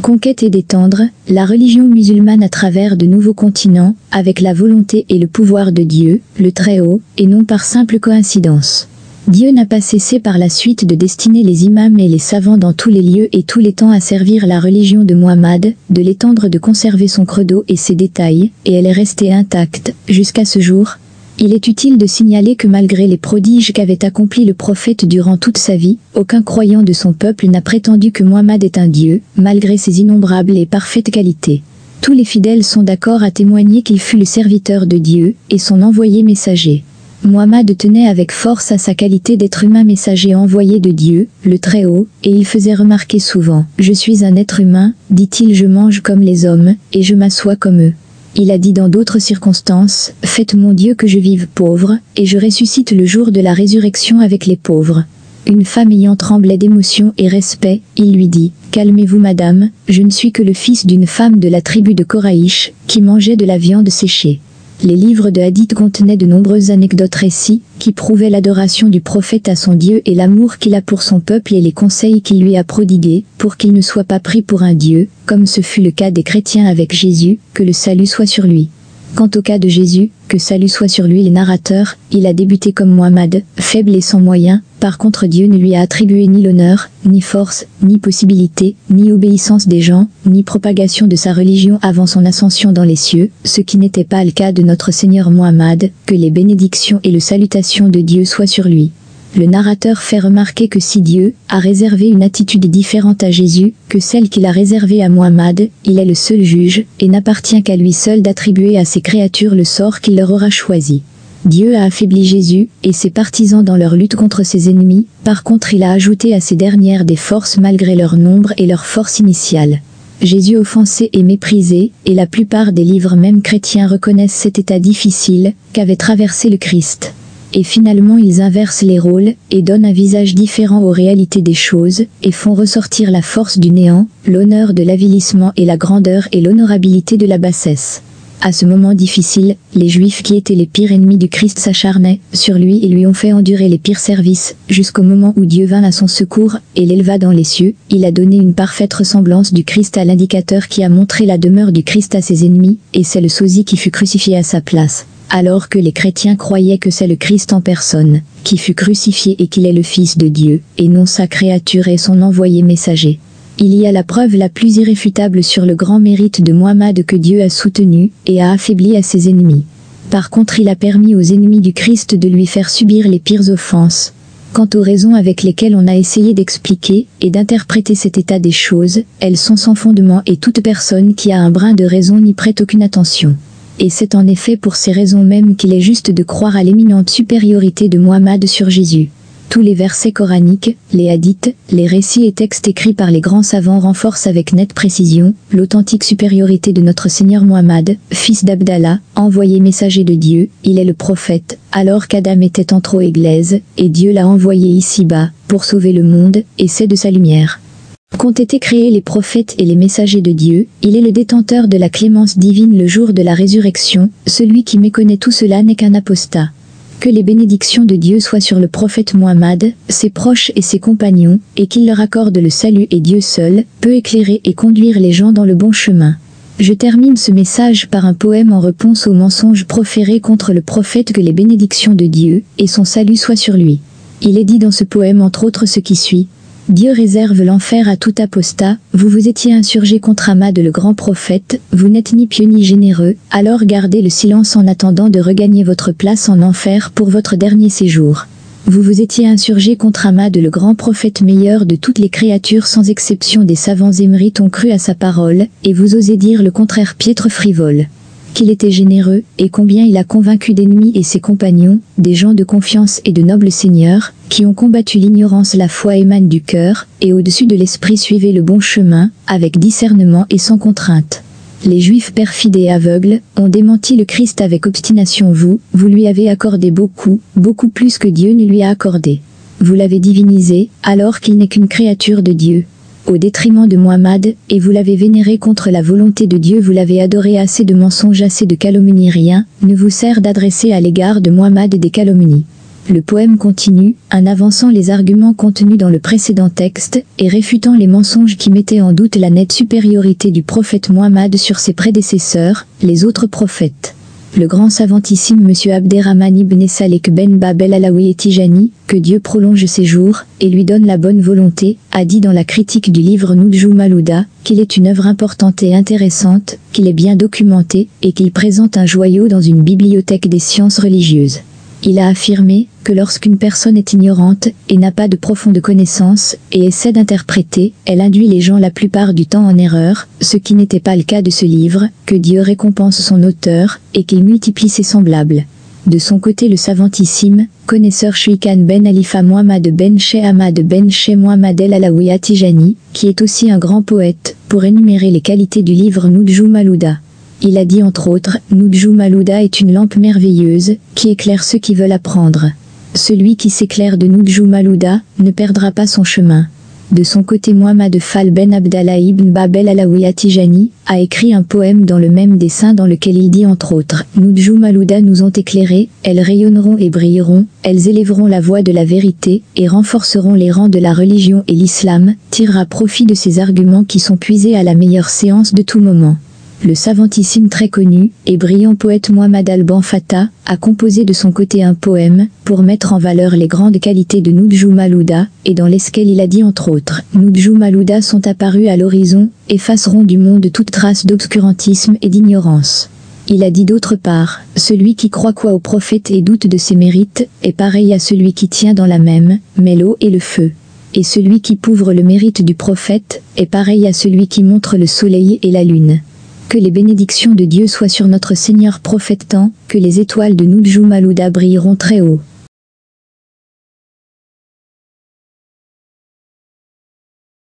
conquêtes et d'étendre la religion musulmane à travers de nouveaux continents, avec la volonté et le pouvoir de Dieu, le Très-Haut, et non par simple coïncidence. Dieu n'a pas cessé par la suite de destiner les imams et les savants dans tous les lieux et tous les temps à servir la religion de Muhammad, de l'étendre, de conserver son credo et ses détails, et elle est restée intacte, jusqu'à ce jour. Il est utile de signaler que malgré les prodiges qu'avait accomplis le prophète durant toute sa vie, aucun croyant de son peuple n'a prétendu que Muhammad est un dieu, malgré ses innombrables et parfaites qualités. Tous les fidèles sont d'accord à témoigner qu'il fut le serviteur de Dieu, et son envoyé messager. Muhammad tenait avec force à sa qualité d'être humain messager envoyé de Dieu, le Très-Haut, et il faisait remarquer souvent « Je suis un être humain, dit-il, je mange comme les hommes, et je m'assois comme eux. » Il a dit dans d'autres circonstances « Faites mon Dieu que je vive pauvre, et je ressuscite le jour de la résurrection avec les pauvres. » Une femme ayant tremblé d'émotion et respect, il lui dit « Calmez-vous madame, je ne suis que le fils d'une femme de la tribu de Koraïch, qui mangeait de la viande séchée. » Les livres de hadith contenaient de nombreuses anecdotes récits, qui prouvaient l'adoration du prophète à son Dieu et l'amour qu'il a pour son peuple et les conseils qu'il lui a prodigués, pour qu'il ne soit pas pris pour un Dieu, comme ce fut le cas des chrétiens avec Jésus, que le salut soit sur lui. Quant au cas de Jésus, que salut soit sur lui, les narrateurs, il a débuté comme Muhammad, faible et sans moyens, par contre Dieu ne lui a attribué ni l'honneur, ni force, ni possibilité, ni obéissance des gens, ni propagation de sa religion avant son ascension dans les cieux, ce qui n'était pas le cas de notre Seigneur Muhammad, que les bénédictions et les salutations de Dieu soient sur lui. Le narrateur fait remarquer que si Dieu a réservé une attitude différente à Jésus que celle qu'il a réservée à Muhammad, il est le seul juge, et n'appartient qu'à lui seul d'attribuer à ses créatures le sort qu'il leur aura choisi. Dieu a affaibli Jésus et ses partisans dans leur lutte contre ses ennemis, par contre il a ajouté à ces dernières des forces malgré leur nombre et leur force initiale. Jésus offensé et méprisé, et la plupart des livres même chrétiens reconnaissent cet état difficile qu'avait traversé le Christ. Et finalement ils inversent les rôles, et donnent un visage différent aux réalités des choses, et font ressortir la force du néant, l'honneur de l'avilissement et la grandeur et l'honorabilité de la bassesse. À ce moment difficile, les Juifs qui étaient les pires ennemis du Christ s'acharnaient sur lui et lui ont fait endurer les pires services, jusqu'au moment où Dieu vint à son secours, et l'éleva dans les cieux. Il a donné une parfaite ressemblance du Christ à l'indicateur qui a montré la demeure du Christ à ses ennemis, et c'est le sosie qui fut crucifié à sa place. Alors que les chrétiens croyaient que c'est le Christ en personne, qui fut crucifié et qu'il est le Fils de Dieu, et non sa créature et son envoyé messager. Il y a la preuve la plus irréfutable sur le grand mérite de Muhammad que Dieu a soutenu, et a affaibli à ses ennemis. Par contre il a permis aux ennemis du Christ de lui faire subir les pires offenses. Quant aux raisons avec lesquelles on a essayé d'expliquer, et d'interpréter cet état des choses, elles sont sans fondement et toute personne qui a un brin de raison n'y prête aucune attention. Et c'est en effet pour ces raisons mêmes qu'il est juste de croire à l'éminente supériorité de Muhammad sur Jésus. Tous les versets coraniques, les hadiths, les récits et textes écrits par les grands savants renforcent avec nette précision l'authentique supériorité de notre Seigneur Muhammad, fils d'Abdallah, envoyé messager de Dieu. Il est le prophète, alors qu'Adam était en trop églaise, et Dieu l'a envoyé ici-bas, pour sauver le monde, et c'est de sa lumière qu'ont été créés les prophètes et les messagers de Dieu. Il est le détenteur de la clémence divine le jour de la résurrection. Celui qui méconnaît tout cela n'est qu'un apostat. Que les bénédictions de Dieu soient sur le prophète Muhammad, ses proches et ses compagnons, et qu'il leur accorde le salut, et Dieu seul peut éclairer et conduire les gens dans le bon chemin. Je termine ce message par un poème en réponse aux mensonges proférés contre le prophète. Que les bénédictions de Dieu et son salut soient sur lui. Il est dit dans ce poème entre autres ce qui suit. Dieu réserve l'enfer à tout apostat, vous vous étiez insurgé contre Ahmad le grand prophète, vous n'êtes ni pieux ni généreux, alors gardez le silence en attendant de regagner votre place en enfer pour votre dernier séjour. Vous vous étiez insurgé contre Ahmad le grand prophète meilleur de toutes les créatures sans exception des savants émérites ont cru à sa parole, et vous osez dire le contraire piètre frivole. Qu'il était généreux, et combien il a convaincu d'ennemis et ses compagnons, des gens de confiance et de nobles seigneurs, qui ont combattu l'ignorance. La foi émane du cœur, et au-dessus de l'esprit suivez le bon chemin, avec discernement et sans contrainte. Les Juifs perfides et aveugles, ont démenti le Christ avec obstination. Vous lui avez accordé beaucoup, beaucoup plus que Dieu ne lui a accordé. Vous l'avez divinisé, alors qu'il n'est qu'une créature de Dieu. Au détriment de Muhammad, et vous l'avez vénéré contre la volonté de Dieu. Vous l'avez adoré. Assez de mensonges, assez de calomnies. Rien ne vous sert d'adresser à l'égard de Muhammad des calomnies. Le poème continue, en avançant les arguments contenus dans le précédent texte, et réfutant les mensonges qui mettaient en doute la nette supériorité du prophète Muhammad sur ses prédécesseurs, les autres prophètes. Le grand savantissime M. Abderrahman ibn Salek ben Babel Alaoui et Tijani, que Dieu prolonge ses jours, et lui donne la bonne volonté, a dit dans la critique du livre Nujum Malouda, qu'il est une œuvre importante et intéressante, qu'il est bien documenté, et qu'il présente un joyau dans une bibliothèque des sciences religieuses. Il a affirmé que lorsqu'une personne est ignorante et n'a pas de profonde connaissance et essaie d'interpréter, elle induit les gens la plupart du temps en erreur, ce qui n'était pas le cas de ce livre, que Dieu récompense son auteur et qu'il multiplie ses semblables. De son côté le savantissime, connaisseur Shuikan Ben Alifa Muhammad Ben Sheikh Ahmad Ben Sheikh Muhammad El Alaoui Atijani, qui est aussi un grand poète, pour énumérer les qualités du livre Nujum al-Huda. Il a dit entre autres, Nujum al-Huda est une lampe merveilleuse, qui éclaire ceux qui veulent apprendre. Celui qui s'éclaire de Nujum al-Huda, ne perdra pas son chemin. De son côté Muhammad Fall Ben Abdallah Ibn Babel Alaoui Atijani, a écrit un poème dans le même dessin dans lequel il dit entre autres, Nujum al-Huda nous ont éclairés, elles rayonneront et brilleront, elles élèveront la voix de la vérité, et renforceront les rangs de la religion et l'islam, tirera profit de ces arguments qui sont puisés à la meilleure séance de tout moment. Le savantissime très connu et brillant poète Muhammad Alban Fattah a composé de son côté un poème pour mettre en valeur les grandes qualités de Nujum al-Huda et dans lesquelles il a dit entre autres Nujum al-Huda sont apparus à l'horizon, effaceront du monde toute trace d'obscurantisme et d'ignorance. Il a dit d'autre part, celui qui croit quoi au prophète et doute de ses mérites est pareil à celui qui tient dans la même, mais l'eau et le feu. Et celui qui couvre le mérite du prophète est pareil à celui qui montre le soleil et la lune. Que les bénédictions de Dieu soient sur notre Seigneur prophète tant que les étoiles de Nujum al-Huda brilleront très haut.